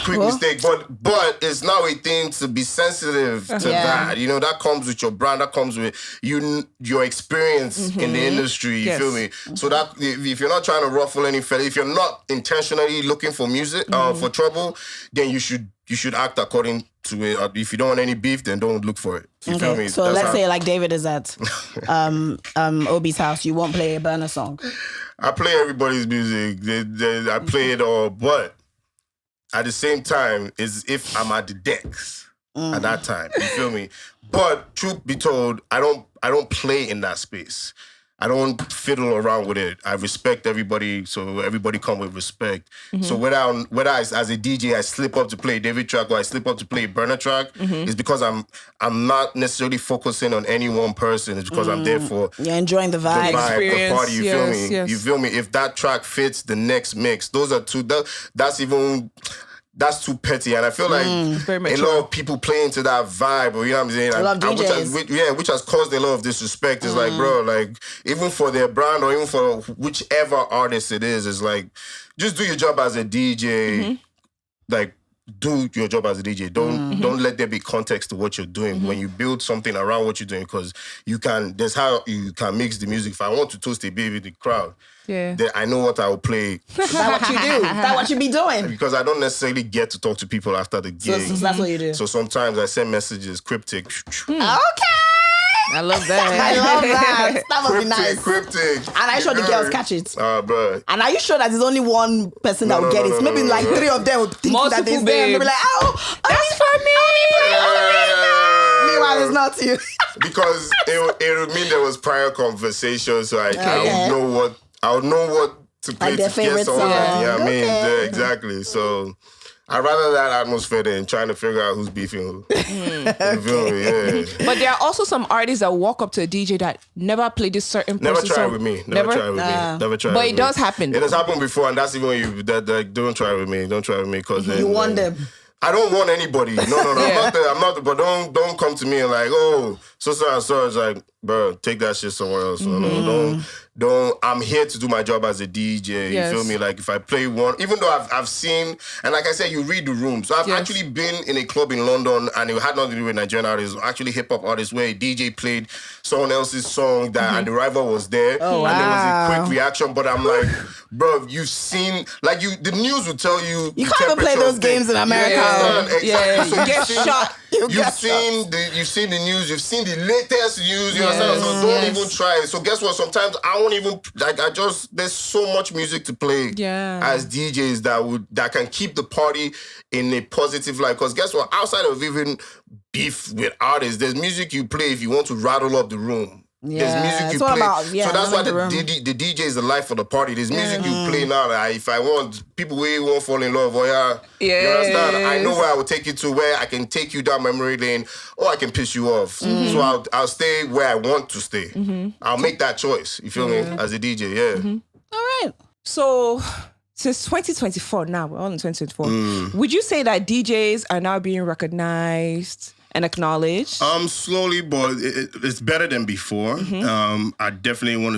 quick mistake, but it's now a thing to be sensitive to that. That comes with your brand, that comes with your experience in the industry, you feel me? So that if you're not trying to ruffle any feather, if you're not intentionally looking for music for trouble, then you should act according to it. If you don't want any beef, then don't look for it. You feel me? So let's say like David is at Obie's house, you won't play a burner song. I play everybody's music. I play it all, but at the same time, is if I'm at the decks at that time, you feel me? But truth be told, I don't play in that space. I don't fiddle around with it. I respect everybody, so everybody come with respect. So whether as a DJ I slip up to play a David track or I slip up to play a burner track, it's because I'm not necessarily focusing on any one person. It's because I'm there for you're enjoying the vibe, the party. You feel me? You feel me? If that track fits the next mix, those are two. That's too petty, and I feel like a lot of people play into that vibe, or you know what I'm saying? A lot of DJs. Which has caused a lot of disrespect. It's like, bro, like even for their brand or even for whichever artist it is, it's like just do your job as a DJ. Like do your job as a DJ. Don't let there be context to what you're doing when you build something around what you're doing, because that's how you can mix the music. If I want to toast a baby in the crowd, then I know what I will play. Is that what you do? Is that what you be doing? Because I don't necessarily get to talk to people after the gig. So that's what you do. So sometimes I send messages cryptic. Okay. I love that. I love that. That would be nice. Cryptic. And are you sure the girls catch it? Bro. And are you sure that there's only one person that will get it? Maybe like three of them will think that it's them. They'll be like, that's for me. Meanwhile, it's not you. Because it would mean there was prior conversation, so I would know what to play like to get someone. Yeah, I mean, exactly. So I'd rather that atmosphere than trying to figure out who's beefing who. But there are also some artists that walk up to a DJ that never played this certain person. Never try with me. Never try with me. Never try. But it does happen. It has happened before, and that's even when don't try with me. Don't try with me because you want them. I don't want anybody. No. I'm not. But don't come to me and like, so and so. It's like, bro, take that shit somewhere else. Don't. I'm here to do my job as a DJ. You feel me? Like if I play one, even though I've seen, and like I said, you read the room. So I've actually been in a club in London, and it had nothing to do with Nigerian artists, actually hip hop artists, where a DJ played someone else's song that and the rival was there, and there was a quick reaction. But I'm like, bro, you've seen, like the news will tell you. You can't even play those games in America. Exactly. So you get shot. You've seen the news. You've seen the latest news. You understand? So don't even try it. So guess what? Sometimes I won't even like. There's so much music to play as DJs that can keep the party in a positive light. Because guess what? Outside of even beef with artists, there's music you play if you want to rattle up the room. There's music you play. So that's why the DJ is the life of the party. There's music you play now. Like, if I want, people will won't fall in love. You understand? I know where I will take you to, where I can take you down memory lane, or I can piss you off. So I'll stay where I want to stay. I'll make that choice. You feel me? As a DJ, All right. So since 2024 now, we're all in 2024, would you say that DJs are now being recognized and acknowledged? Slowly, but it's better than before. I definitely want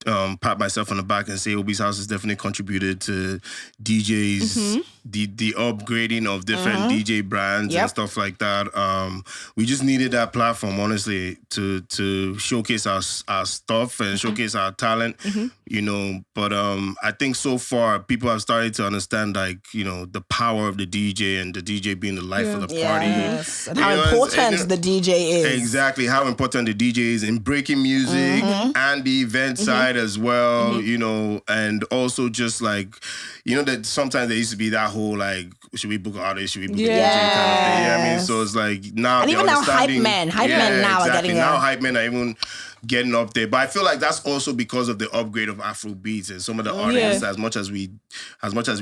to pat myself on the back and say Obie's House has definitely contributed to DJs, the upgrading of different DJ brands and stuff like that. We just needed that platform, honestly, to showcase our stuff and showcase our talent, you know. But I think so far people have started to understand, like, you know, the power of the DJ and the DJ being the life of the party. Yes, and how important the DJ is. Exactly, how important the DJ is in breaking music and the event side as well, you know, and also just like, you know, that sometimes there used to be that whole like, should we book an artist, should we book a DJ kind of thing, you know what I mean? So it's like now, and even now hype men now are getting now hype men are even getting up there. But I feel like that's also because of the upgrade of Afrobeats and some of the artists, as much as we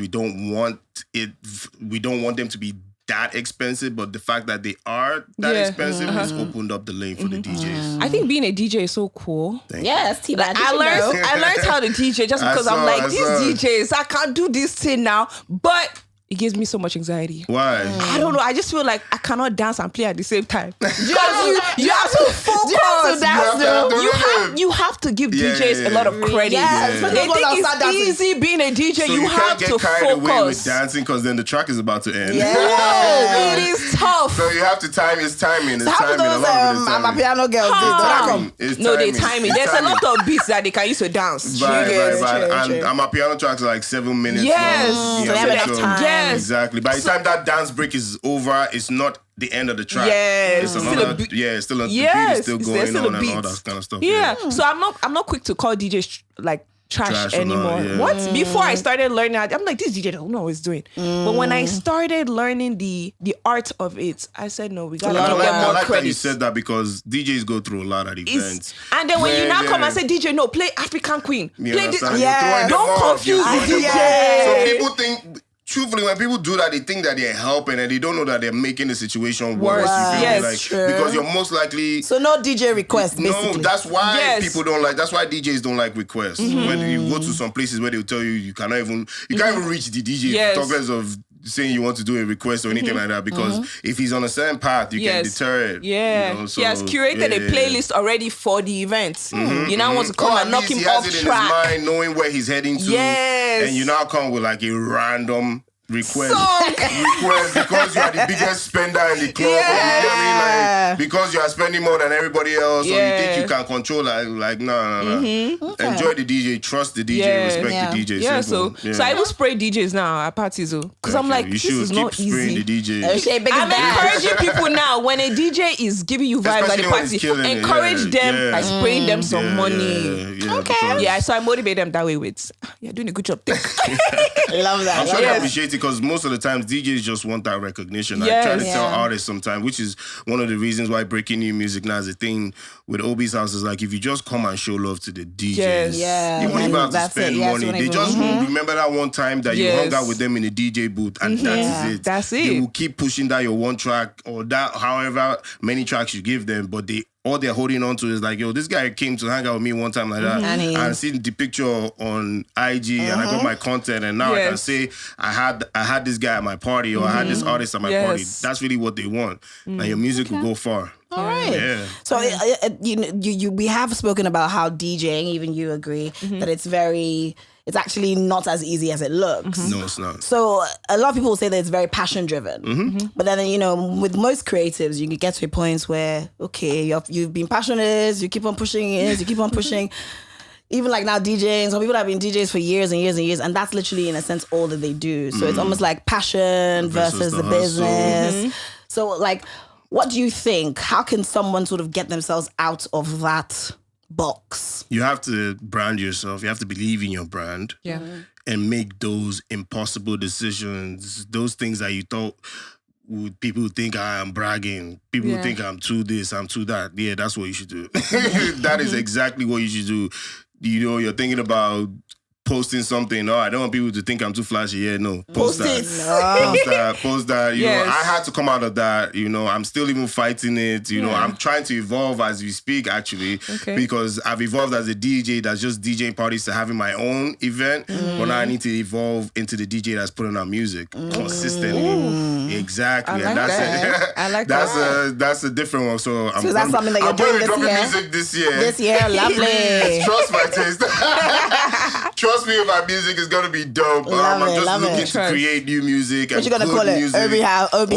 don't want them to be that expensive, but the fact that they are that expensive has opened up the lane for the DJs. I think being a DJ is so cool. Yes, like, I learned how to DJ just because I'm like, these DJs, I can't do this thing now, but it gives me so much anxiety. Why? I don't know. I just feel like I cannot dance and play at the same time. You have to focus. You have to give DJs a lot of credit. They think it's easy being a DJ. So you have to focus. Carried away with dancing because then the track is about to end. It is tough. So you have to time. It's timing. It's timing. I'm a piano girl. No, they timing. There's a lot of beats that they can use to dance. Right. And I'm a piano tracks are like 7 minutes. Yes. So they have enough time. Exactly. By the time that dance break is over, it's not the end of the track. Yes. It's another. The beat is still going on and all that kind of stuff. Yeah. So I'm not quick to call DJs like trash anymore. What? Before I started learning, I'm like, this DJ don't know what he's doing. But when I started learning the art of it, I said, no, we gotta get more I like credit. that you said that because DJs go through a lot at events. And then when you now come and say, DJ, no, play African Queen. Play this. Don't confuse the DJ. So people think. Truthfully, when people do that, they think that they're helping and they don't know that they're making the situation worse. Yes, true. Because you're most likely... So no DJ requests, basically. No, that's why people don't like... That's why DJs don't like requests. When you go to some places where they'll tell you you can't even reach the DJ. Talk less of saying you want to do a request or anything like that, because if he's on a certain path, you can deter it. Yeah. You know? So, he has curated a playlist already for the event. You now want to come and knock him off track. He has it in his mind, knowing where he's heading to. Yes. And you now come with like a random request because you are the biggest spender in the club. You know what I mean? Like, because you are spending more than everybody else, or you think you can control no. Okay. Enjoy the DJ, trust the DJ, respect the DJ. Yeah, so I even spray DJs now at parties because I'm like, this is not easy. The DJ. I'm encouraging people now, when a DJ is giving you vibes at the party, encourage them by spraying them some money. Okay. So I motivate them that way with, you're doing a good job. I love that. I'm sure they appreciate it, because most of the times DJs just want that recognition. I try to tell artists sometimes, which is one of the reasons why breaking new music now is a thing with Obie's House, is like, if you just come and show love to the DJs, you won't even have to spend money. They just remember that one time that you hung out with them in the DJ booth, and that is it. That's it. They will keep pushing that your one track or that however many tracks you give them, but all they're holding on to is like, yo, this guy came to hang out with me one time like that, and seen the picture on IG, and I got my content, and now I can say I had this guy at my party, or I had this artist at my party. That's really what they want. And your music will go far. All right. Yeah. So we have spoken about how DJing, even you agree, that it's actually not as easy as it looks. No, it's not. So a lot of people will say that it's very passion driven. But then, with most creatives, you can get to a point where, okay, you've been passionate, you keep on pushing it, you keep on pushing. Even like now DJing, some people have been DJs for years and years and years, and that's literally in a sense all that they do. So it's almost like passion versus the business. So like, what do you think? How can someone sort of get themselves out of that box? You have to brand yourself. You have to believe in your brand. Yeah. And make those impossible decisions, those things that you thought people think I'm bragging. People think I'm too this, I'm too that. Yeah, that's what you should do. That is exactly what you should do. You're thinking about posting something. I don't want people to think I'm too flashy. Yeah, no. Post that. Post that. I had to come out of that. I'm still even fighting it. I'm trying to evolve as we speak, actually. Okay. Because I've evolved as a DJ that's just DJing parties to having my own event. But now I need to evolve into the DJ that's putting out music consistently. Ooh. Exactly. I like that. That's a different one. So that's something that you're doing this year? Music this year. This year, lovely. Trust my taste. Trust me, my music is gonna be dope. I'm just looking to create new music. What you gonna call it? Obie's house. Obie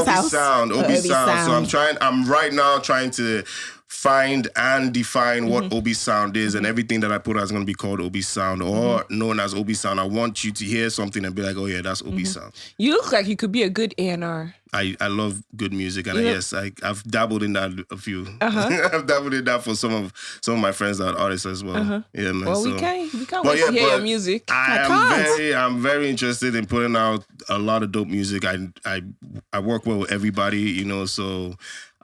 sound. So I'm right now trying to find and define what Obie sound is, and everything that I put out is gonna be called Obie sound or known as Obie sound. I want you to hear something and be like, oh yeah, that's Obie sound. You look like you could be a good A&R. I love good music, and yes, I've dabbled in that a few. I've dabbled in that for some of my friends that are artists as well. Yeah, man. Well, we can't wait to hear your music. I'm very interested in putting out a lot of dope music. I work well with everybody, so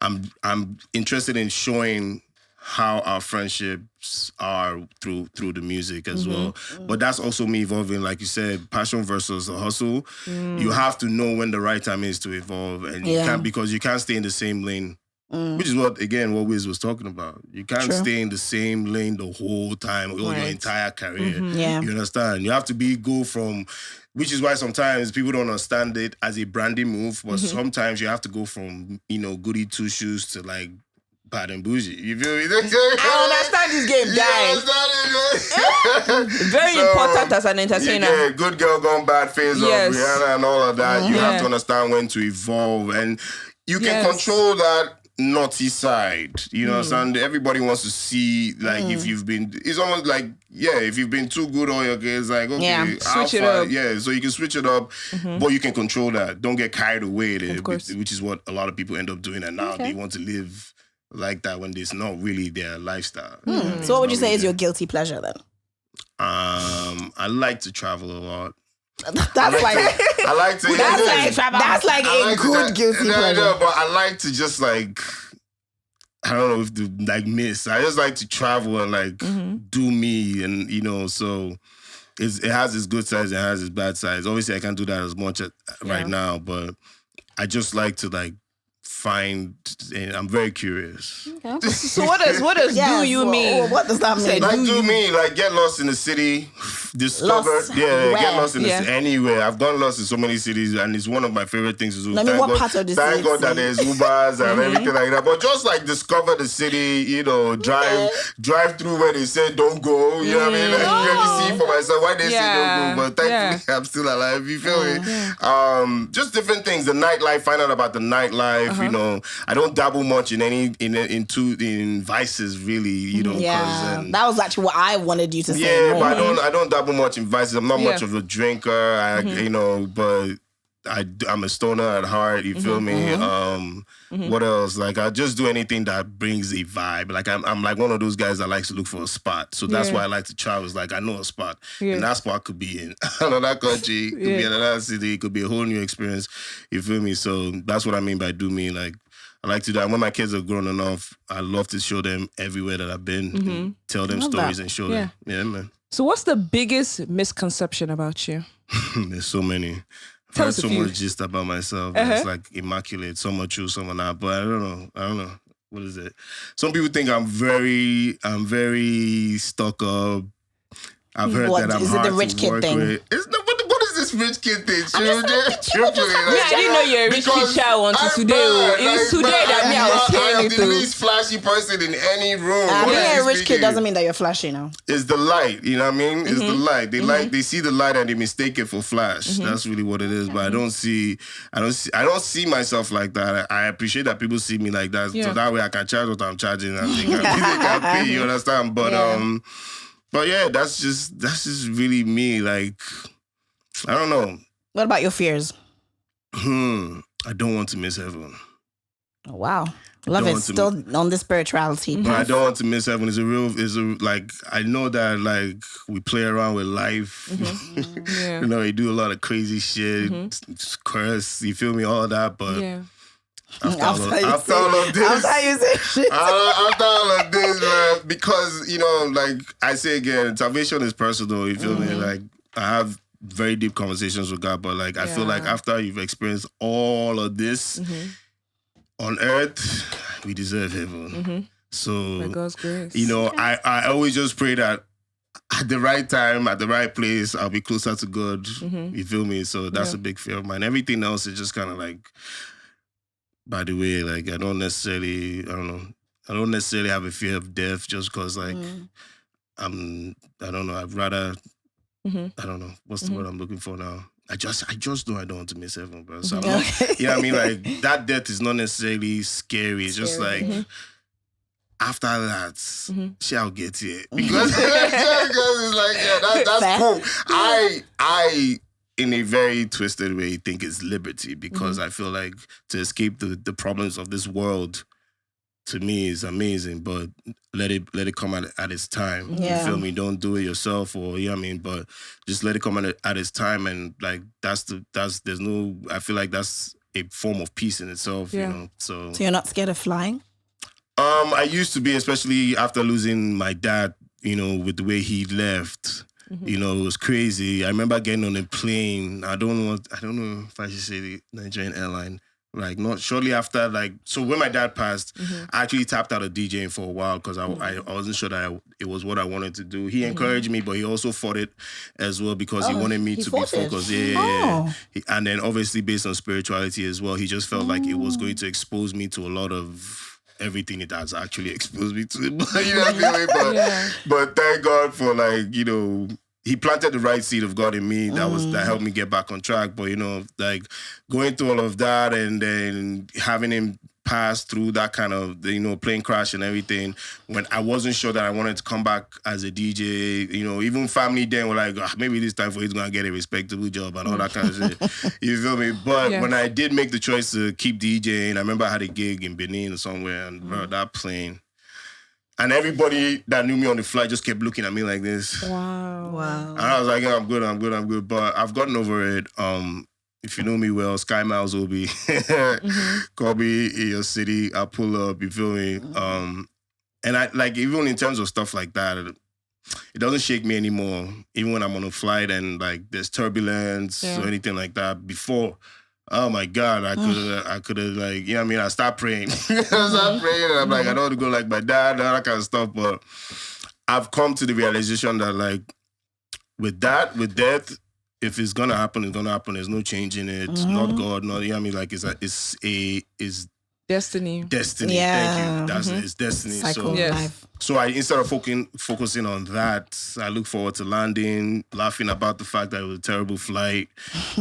I'm interested in showing how our friendships are through the music as well. But that's also me evolving, like you said, passion versus a hustle. You have to know when the right time is to evolve, and you can't, because you can't stay in the same lane. Which is what Wiz was talking about. You can't stay in the same lane the whole time, your entire career. You understand? You have to go from, which is why sometimes people don't understand it as a branding move, but sometimes you have to go from, goody two shoes to like Bad and Boujee. You feel me? I understand this game, guys. Very important as an entertainer. Yeah, good girl gone bad phase of Rihanna and all of that. You have to understand when to evolve, and you can control that naughty side. You understand? Everybody wants to see, like, if you've been, it's almost like, if you've been too good all your kids, like, okay, switch it up. Yeah, so you can switch it up, but you can control that. Don't get carried away, which is what a lot of people end up doing, and now they want to live like that when it's not really their lifestyle. So what would you say is your guilty pleasure then? I like to travel a lot. That's like a good guilty pleasure. No, but I like to just like, I don't know if to like miss. I just like to travel and like do me, and so it has its good sides, it has its bad sides. Obviously, I can't do that as much right now, but I just like to like find, and I'm very curious. Okay. So what does do you mean? What does that mean? Like do me, like get lost in the city, discover, get lost in the city, anywhere. I've gone lost in so many cities, and it's one of my favorite things to do. What part of the city? Thank God that there's Ubers and everything like that. But just like discover the city, drive through where they say don't go. You know what I mean? Like, let me see for myself why they say don't go. But thankfully, I'm still alive. You feel me? Just different things. The nightlife. Find out about the nightlife. I don't dabble much in vices, really. That was actually what I wanted you to say. Yeah, but I don't dabble much in vices. I'm not much of a drinker. But I'm a stoner at heart. You feel me? What else? Like, I just do anything that brings a vibe. Like, I'm like one of those guys that likes to look for a spot. So that's why I like to travel. It's like, I know a spot. And that spot could be in another country, could be in another city, it could be a whole new experience. You feel me? So that's what I mean by do me. Like, I like to do that. When my kids are grown enough, I love to show them everywhere that I've been, and tell them stories and show them. Yeah, man. So what's the biggest misconception about you? There's so many. I've heard so much gist about myself. It's like immaculate. Some are true, some are not. But I don't know. What is it? Some people think I'm very stuck up. I've heard that I'm hard to work with. What is this this rich kid thing. I didn't know you're a rich kid child until today. It's today that I was hearing I am it. the least flashy person in any room. Being a rich kid doesn't mean that you're flashy now. It's the light, you know what I mean? It's the light. They see the light and they mistake it for flash. That's really what it is. But I don't see myself like that. I appreciate that people see me like that, so that way I can charge what I'm charging and they can pay. You understand? But yeah, that's just really me. Like, I don't know. What about your fears? I don't want to miss heaven. Oh, wow. Love it. Still on the spirituality. But I don't want to miss heaven. I know that like we play around with life. You know, you do a lot of crazy shit, curse, you feel me, all that, but after all of this, man, because, you know, like I say again, salvation is personal, you feel me? Like I have very deep conversations with God, but like I feel like after you've experienced all of this on earth, we deserve heaven. So, by God's grace, you know, I always just pray that at the right time, at the right place, I'll be closer to God. You feel me? So that's a big fear of mine. Everything else is just kind of like, by the way, like I don't necessarily have a fear of death just because like I don't know, I'd rather I don't know what's the word I'm looking for now. I just know I don't want to miss heaven, bro. So I'm not, you know what I mean? Like that death is not necessarily scary. It's just like after that, shall get here. Because it's like, that's cool. I in a very twisted way think it's liberty because I feel like to escape the problems of this world to me is amazing, but let it come at its time. You feel me? Don't do it yourself, or you know what I mean, but just let it come at its time, and like I feel like that's a form of peace in itself, you know. So you're not scared of flying? I used to be, especially after losing my dad, you know, with the way he left. You know, it was crazy. I remember getting on a plane. I don't know if I should say the Nigerian airline. Like, not shortly after, like, so when my dad passed, I actually tapped out of DJing for a while because I wasn't sure that it was what I wanted to do. He encouraged me, but he also fought it as well because he wanted me to be focused. And then obviously based on spirituality as well, he just felt like it was going to expose me to a lot of everything it has actually exposed me to. You know what I mean? But thank God for, like, you know, he planted the right seed of God in me that helped me get back on track. But, you know, like going through all of that and then having him pass through that kind of, you know, plane crash and everything, when I wasn't sure that I wanted to come back as a DJ, you know, even family then were like, maybe this time for he's gonna get a respectable job and all that kind of shit. You feel me? But when I did make the choice to keep DJing, I remember I had a gig in Benin or somewhere, and bro, that plane, and everybody that knew me on the flight just kept looking at me like this. Wow. And I was like, I'm good. But I've gotten over it. If you know me well, Sky Miles Obie. Call me in your city. I'll pull up, you feel me? And I like, even in terms of stuff like that, it doesn't shake me anymore. Even when I'm on a flight and like there's turbulence or anything like that. Before, oh my God, I could have like, you know what I mean? I start praying. And I'm like, I don't want to go like my dad, all that kind of stuff. But I've come to the realization that like, with death, if it's gonna happen, it's gonna happen. There's no changing it. Not God, not, you know what I mean? Like it's destiny. Yeah. Thank you. It's destiny. Cycle of life. So I, instead of focusing on that, I look forward to landing, laughing about the fact that it was a terrible flight.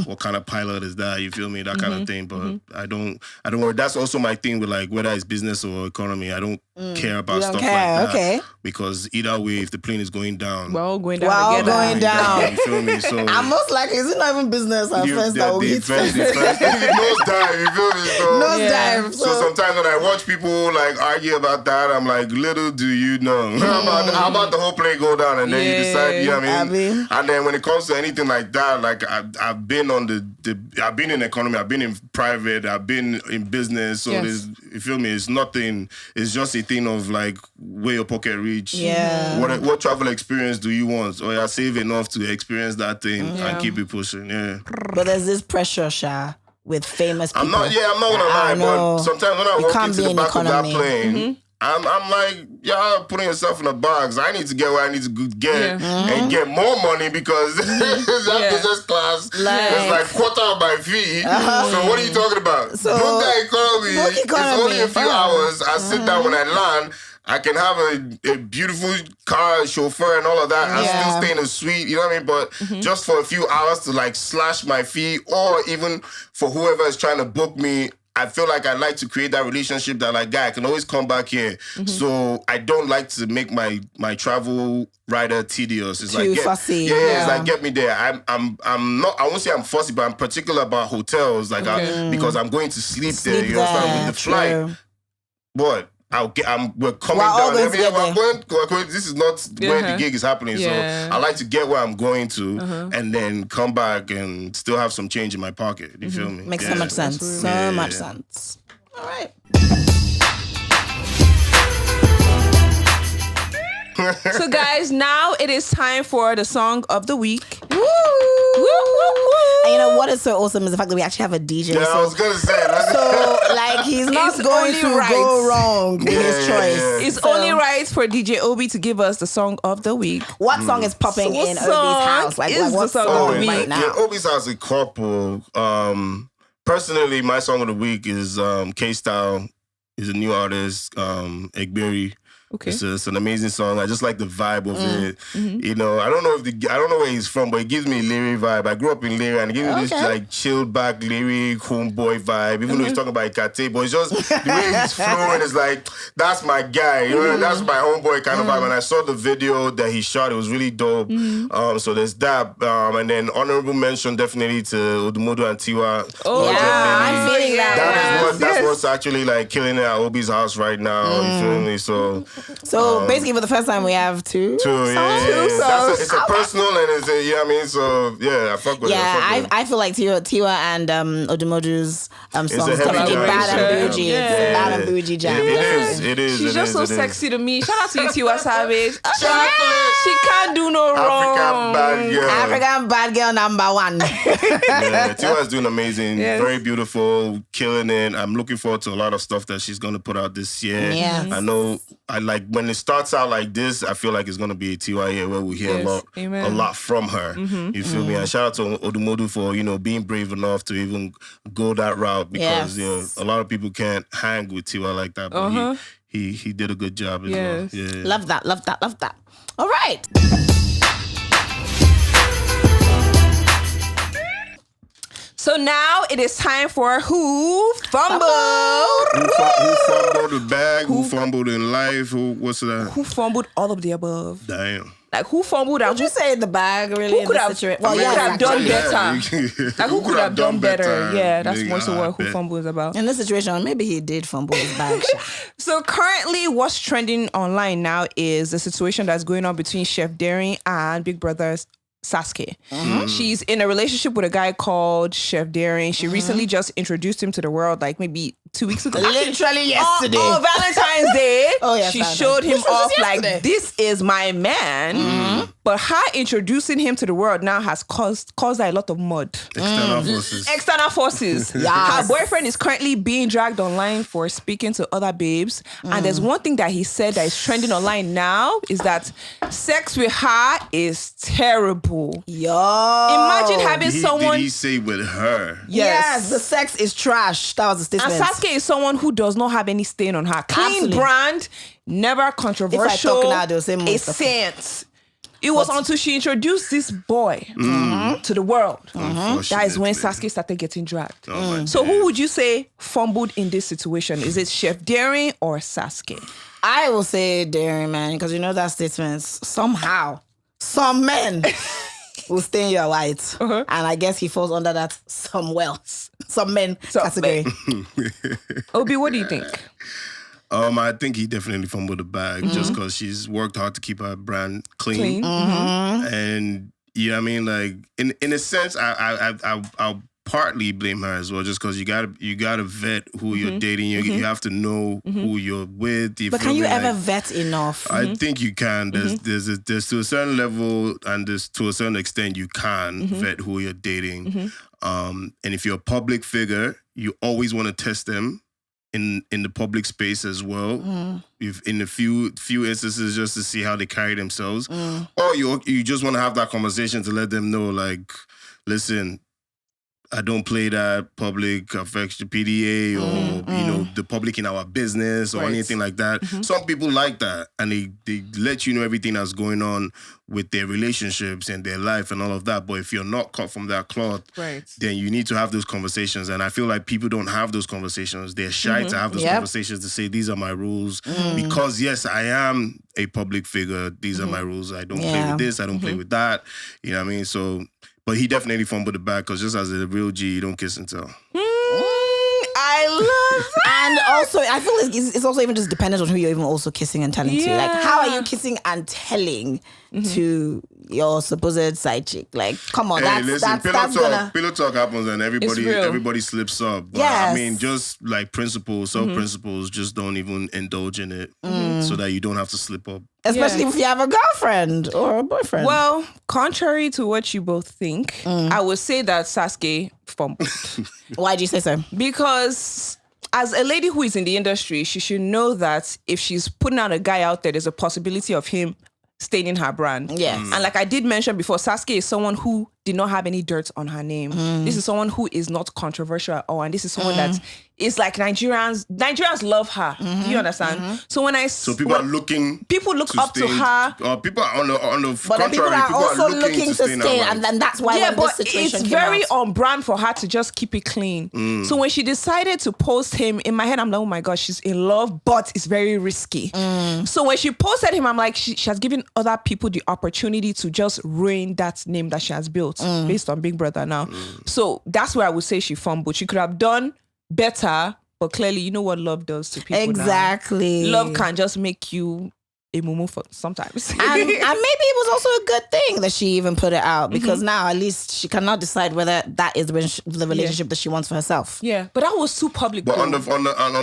What kind of pilot is that? You feel me? That kind of thing. But I don't worry. That's also my thing with like whether it's business or economy. I don't care about stuff like that. Okay. Because either way, if the plane is going down, we're all going down together. Going down. You feel me? So I'm most likely, is it not even business at first that will hit first? Nosedive, you feel me? Nosedive. So sometimes when I watch people like argue about that, I'm like, little do you know. How about the whole plane go down and then you decide, you know what I mean? And then when it comes to anything like that, like I've been on I've been in economy, I've been in private, I've been in business. So there's, you feel me? It's nothing. It's just a thing of like where your pocket reach. Yeah. What travel experience do you want? Or you save enough to experience that thing and keep it pushing. Yeah. But there's this pressure, Sha, with famous people. I'm not gonna lie, but sometimes when I walk into the back of that plane, I'm like, y'all putting yourself in a box. I need to get where I need to get and get more money because that business class is like quarter of my fee. So what are you talking about? So, Broker economy. It's only a few hours. I sit down when I land. I can have a beautiful car, chauffeur, and all of that. I still stay in a suite, you know what I mean? But just for a few hours to like slash my fee, or even for whoever is trying to book me, I feel like I like to create that relationship that like, guy, I can always come back here. So I don't like to make my travel rider tedious. It's too like fussy. It's like get me there. I'm not. I won't say I'm fussy, but I'm particular about hotels, like because I'm going to sleep there. You understand? With the flight, but. We're coming down every year. We're going. This is not where the gig is happening. So I like to get where I'm going to, and then come back and still have some change in my pocket. You feel me? Makes so much sense. So much sense. All right. So guys, now it is time for the song of the week. Woo! Woo, woo, woo. And you know what is so awesome is the fact that we actually have a DJ. Yeah, I was gonna say. So like he's not going to go wrong with his choice. It's only right for DJ Obie to give us the song of the week. What song is popping in Obie's house? Like what song right now? Yeah, Obie's house is couple. Personally, my song of the week is K-Style. He's a new artist, Egberi. Okay. It's an amazing song. I just like the vibe of it. You know, I don't know where he's from, but it gives me Leary vibe. I grew up in Leary and it gives me this like chilled back Leary homeboy vibe. Even though he's talking about Ikate, but it's just the way he's flowing is like, that's my guy. You know, that's my homeboy kind of vibe. And I saw the video that he shot. It was really dope. So there's that. And then honorable mention definitely to Odumodu and Tiwa. Oh yeah, I'm feeling that. That's what's actually like killing it at Obie's house right now. You feel me? So basically, for the first time, we have two songs. It's a personal and it's a, you know what I mean? So yeah, I fuck with it. Yeah, I feel like Tiwa and Odumodu's songs definitely Bad and Boujee. It's a Bad and Boujee jam. It is. She's just so sexy to me. Shout out to you, Tiwa Savage. She can't do no wrong. African bad girl number one. Yeah, Tiwa's doing amazing. Very beautiful, killing it. I'm looking forward to a lot of stuff that she's going to put out this year. Yes. I know. I like when it starts out like this, I feel like it's gonna be a TY year where we hear a lot from her. You feel me? And shout out to Odumodu for, you know, being brave enough to even go that route because you know a lot of people can't hang with TY like that. But he did a good job as well. Yeah. Love that. All right. So now it is time for Who Fumbled? Who fumbled the bag? Who fumbled in life? What's that? Who fumbled all of the above? Damn. Like who fumbled? Would you say the bag really? Who could have? Well, who could have done better? Like who could have done better? Yeah, that's more so what Who Fumbled is about. In this situation, maybe he did fumble his bag. So currently, what's trending online now is the situation that's going on between Chef Daring and Big Brother's Sasuke. She's in a relationship with a guy called Chef Daring. She recently just introduced him to the world, like maybe 2 weeks ago. Literally yesterday. On Valentine's Day. She showed him off like, this is my man. But her introducing him to the world now has caused a lot of mud. External forces. Her boyfriend is currently being dragged online for speaking to other babes. And there's one thing that he said that is trending online now is that sex with her is terrible. Imagine having someone... Did he say with her? Yes, the sex is trash. That was the statement. And Sasuke is someone who does not have any stain on her. Clean brand, never controversial. If I talk now, they'll say a saint. It was until she introduced this boy to the world. That is when Sasuke started getting dragged. So who would you say fumbled in this situation? Is it Chef Daring or Sasuke? I will say Daring, man, because you know that statement. Somehow, some men will stain your white. And I guess he falls under that some men category. Obie, what do you think? I think he definitely fumbled the bag just because she's worked hard to keep her brand clean. And you know what I mean? Like in a sense, I'll partly blame her as well, just because you gotta vet who you're dating. You have to know who you're with. But can you ever vet enough? I think you can. There's to a certain level and there's to a certain extent you can vet who you're dating. And if you're a public figure, you always want to test them in the public space as well. If in a few instances, just to see how they carry themselves, or you just want to have that conversation to let them know, like, listen, I don't play that public affection PDA or the public in our business or anything like that. Some people like that, and they let you know everything that's going on with their relationships and their life and all of that. But if you're not cut from that cloth, then you need to have those conversations. And I feel like people don't have those conversations. They're shy to have those conversations to say, these are my rules. Because yes, I am a public figure. These are my rules. I don't play with this. I don't play with that. You know what I mean? So... But he definitely fumbled the bag because just as a real G, you don't kiss and tell. I love that. And also, I feel like it's also even just dependent on who you're even also kissing and telling to. Like, how are you kissing and telling to your supposed side chick? Like, come on, pillow talk happens and everybody slips up. But I mean, just like principles, principles, just don't even indulge in it so that you don't have to slip up. Especially if you have a girlfriend or a boyfriend. Well, contrary to what you both think, I would say that Sasuke fumbled. Why do you say so? Because as a lady who is in the industry, she should know that if she's putting out a guy out there, there's a possibility of him staying in her brand. Yes. And like I did mention before, Sasuke is someone who did not have any dirt on her name. This is someone who is not controversial at all. And this is someone that is like Nigerians love her. Do you understand? So people look up to her. Or people are on the but contrary, people are also looking to stay. And then that's why when this situation it's very on brand for her to just keep it clean. So when she decided to post him, in my head, I'm like, oh my gosh, she's in love, but it's very risky. So when she posted him, I'm like, she has given other people the opportunity to just ruin that name that she has built based on Big Brother now. So that's where I would say she fumbled. She could have done better, but clearly, you know what love does to people. Exactly. Now. Love can just make you a mumu for sometimes. and maybe it was also a good thing that she even put it out because now at least she cannot decide whether that is the relationship that she wants for herself. Yeah, but that was too public. But on the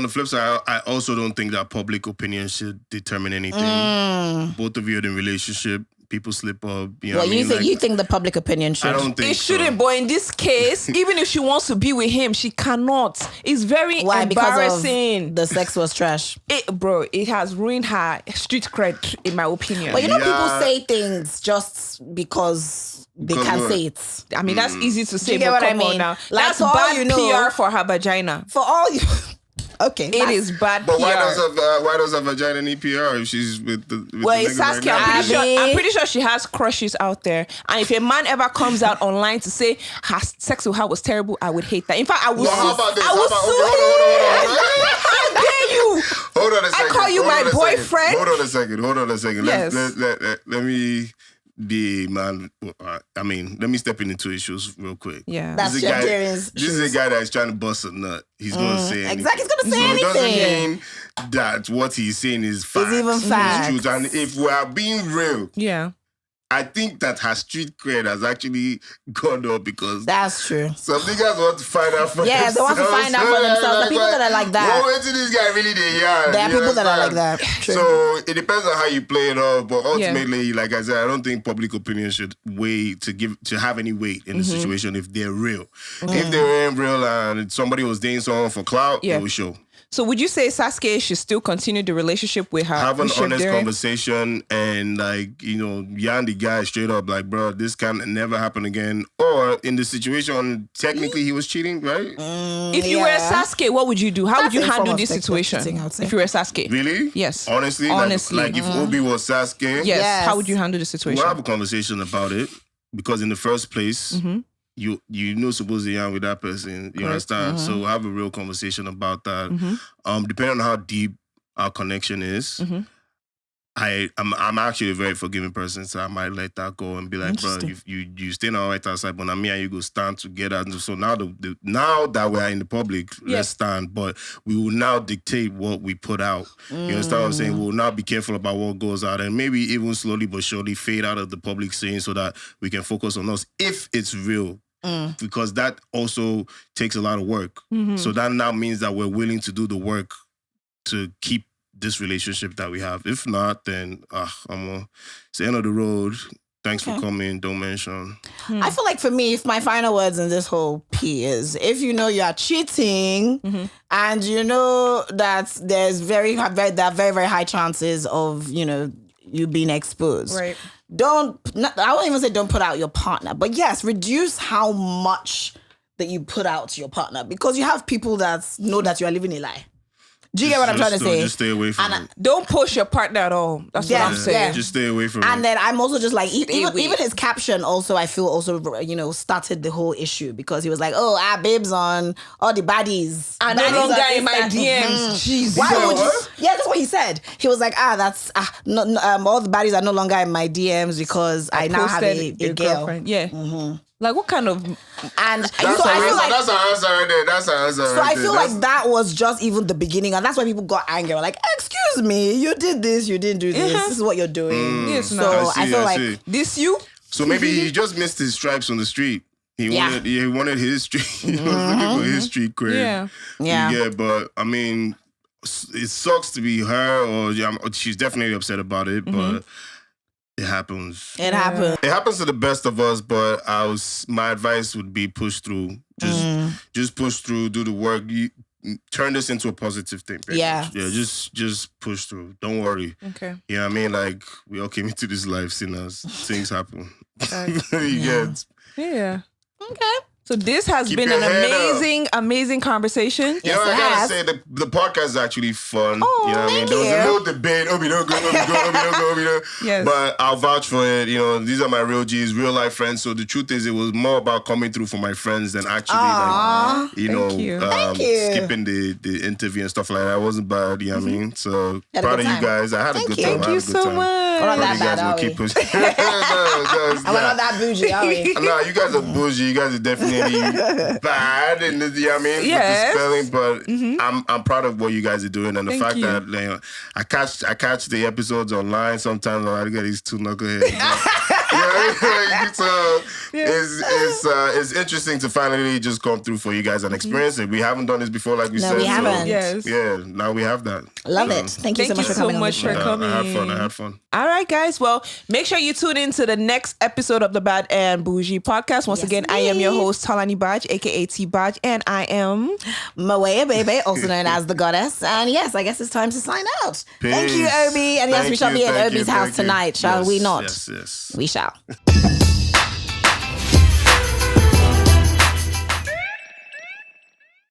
flip side, I also don't think that public opinion should determine anything. Both of you are in a relationship. People slip up. You know you think the public opinion should? I don't think it shouldn't. But in this case, even if she wants to be with him, she cannot. It's very embarrassing. Because the sex was trash. It has ruined her street cred, in my opinion. But people say things just because they can say it. I mean, that's easy to say. You get what I mean? Now. Like, that's bad PR for her vagina. For all you... Okay, it is bad. But PR. why does a vagina need PR if she's with the it's Sasuke. I'm pretty sure she has crushes out there. And if a man ever comes out online to say her sex with her was terrible, I would hate that. In fact, I would. How about this? Hold on. Hold on a second. I call you my boyfriend. Hold on a second. Yes. Let me be man. I mean, let me step into two issues real quick. Yeah, this is a guy that is trying to bust a nut. He's going to say anything. Exactly, he's going to say anything. It doesn't mean that what he's saying is facts. It's even facts. Truth. And if we are being real, I think that her street cred has actually gone up because that's true. Some niggas want to find out for themselves. They want to find out for themselves. The people that are like that. Wait till this guy really there are people that are like that. True. So it depends on how you play it off. But ultimately, like I said, I don't think public opinion should weigh to have any weight in the situation if they're real. If they're real and somebody was dating someone for clout, it will show. So would you say Sasuke should still continue the relationship with her? Have an honest conversation and yarn the guy straight up like, bro, this can never happen again. Or in the situation, technically he was cheating, right? If you were Sasuke, what would you do? How would you handle this situation if you were Sasuke? Really? Yes. Honestly? Like if Obie was Sasuke? Yes. How would you handle the situation? We'll have a conversation about it because in the first place, you know supposed to yarn with that person. You understand? So we'll have a real conversation about that. Depending on how deep our connection is, I'm actually a very forgiving person, so I might let that go and be like, bro, you stay on the right outside, but now me and you go stand together. And so now now that we're in the public, let's stand, but we will now dictate what we put out. You understand what I'm saying? We'll now be careful about what goes out and maybe even slowly but surely fade out of the public scene so that we can focus on us if it's real. Because that also takes a lot of work. So that now means that we're willing to do the work to keep this relationship that we have. If not, then it's the end of the road. Thanks for coming. Don't mention. I feel like for me, if my final words in this whole P is, if you know you are cheating and you know that there are very, very high chances of, you being exposed. Right. I won't even say don't put out your partner, but yes, reduce how much that you put out to your partner, because you have people that know that you are living a lie. Do you get what I'm trying to say? Just stay away from it. Don't push your partner at all. That's what I'm saying. Just stay away from it. And then I'm also just like, even his caption also, I feel also, started the whole issue, because he was like, babes on all the baddies. And no longer in my DMs. Jesus. Why would you? Yeah, that's what he said. He was like, all the baddies are no longer in my DMs because I now have a girl. Girlfriend. Yeah. Mm-hmm. Like, what kind of... And that's an answer right there. That's an answer right there. So I feel like that was just even the beginning, and that's why people got angry. Like, excuse me, you did this, you didn't do this. This is what you're doing. Yes, so I feel like this you. So maybe he just missed his stripes on the street. He wanted his street. He was looking for his street cred. Yeah. But I mean, it sucks to be her, or she's definitely upset about it, but. It happens. It happens. It happens to the best of us, but my advice would be push through. Just push through, do the work. You turn this into a positive thing. Yeah. Yeah, just push through. Don't worry. Okay. You know what I mean? Like, we all came into this life sinners. Things happen. You get? Yeah. Okay. So this has been an amazing conversation. You know, I gotta say, the podcast is actually fun. Oh, you know what I mean? There was a little debate. Obie, don't go, Obie, don't go. Yes. But I'll vouch for it. You know, these are my real G's, real life friends. So the truth is, it was more about coming through for my friends than actually, skipping the interview and stuff like that. It wasn't bad, you know what I mean? So proud of you guys. I had a good time. Thank you so much. We're not that bad, are we? And we're not that bougie, are we? No, you guys are bougie. You guys are definitely bad in the, you know what I mean? Yes. With the spelling, but I'm proud of what you guys are doing, and the fact that I catch the episodes online sometimes. I get these two knuckleheads. So it's interesting to finally just come through for you guys and experience it. We haven't done this before, like we said. We haven't. Yes. Yeah, now we have that. Love it. Thank you so much for coming. I had fun. All right, guys. Well, make sure you tune in to the next episode of the Bad and Boujee podcast. Once again, I am your host, Tolani Baj, aka T Baj, and I am Moet Abebe, also known as the Goddess. And yes, I guess it's time to sign out. Peace. Thank you, Obie. And yes, we shall be at Obie's house tonight, shall we not? Yes. We shall.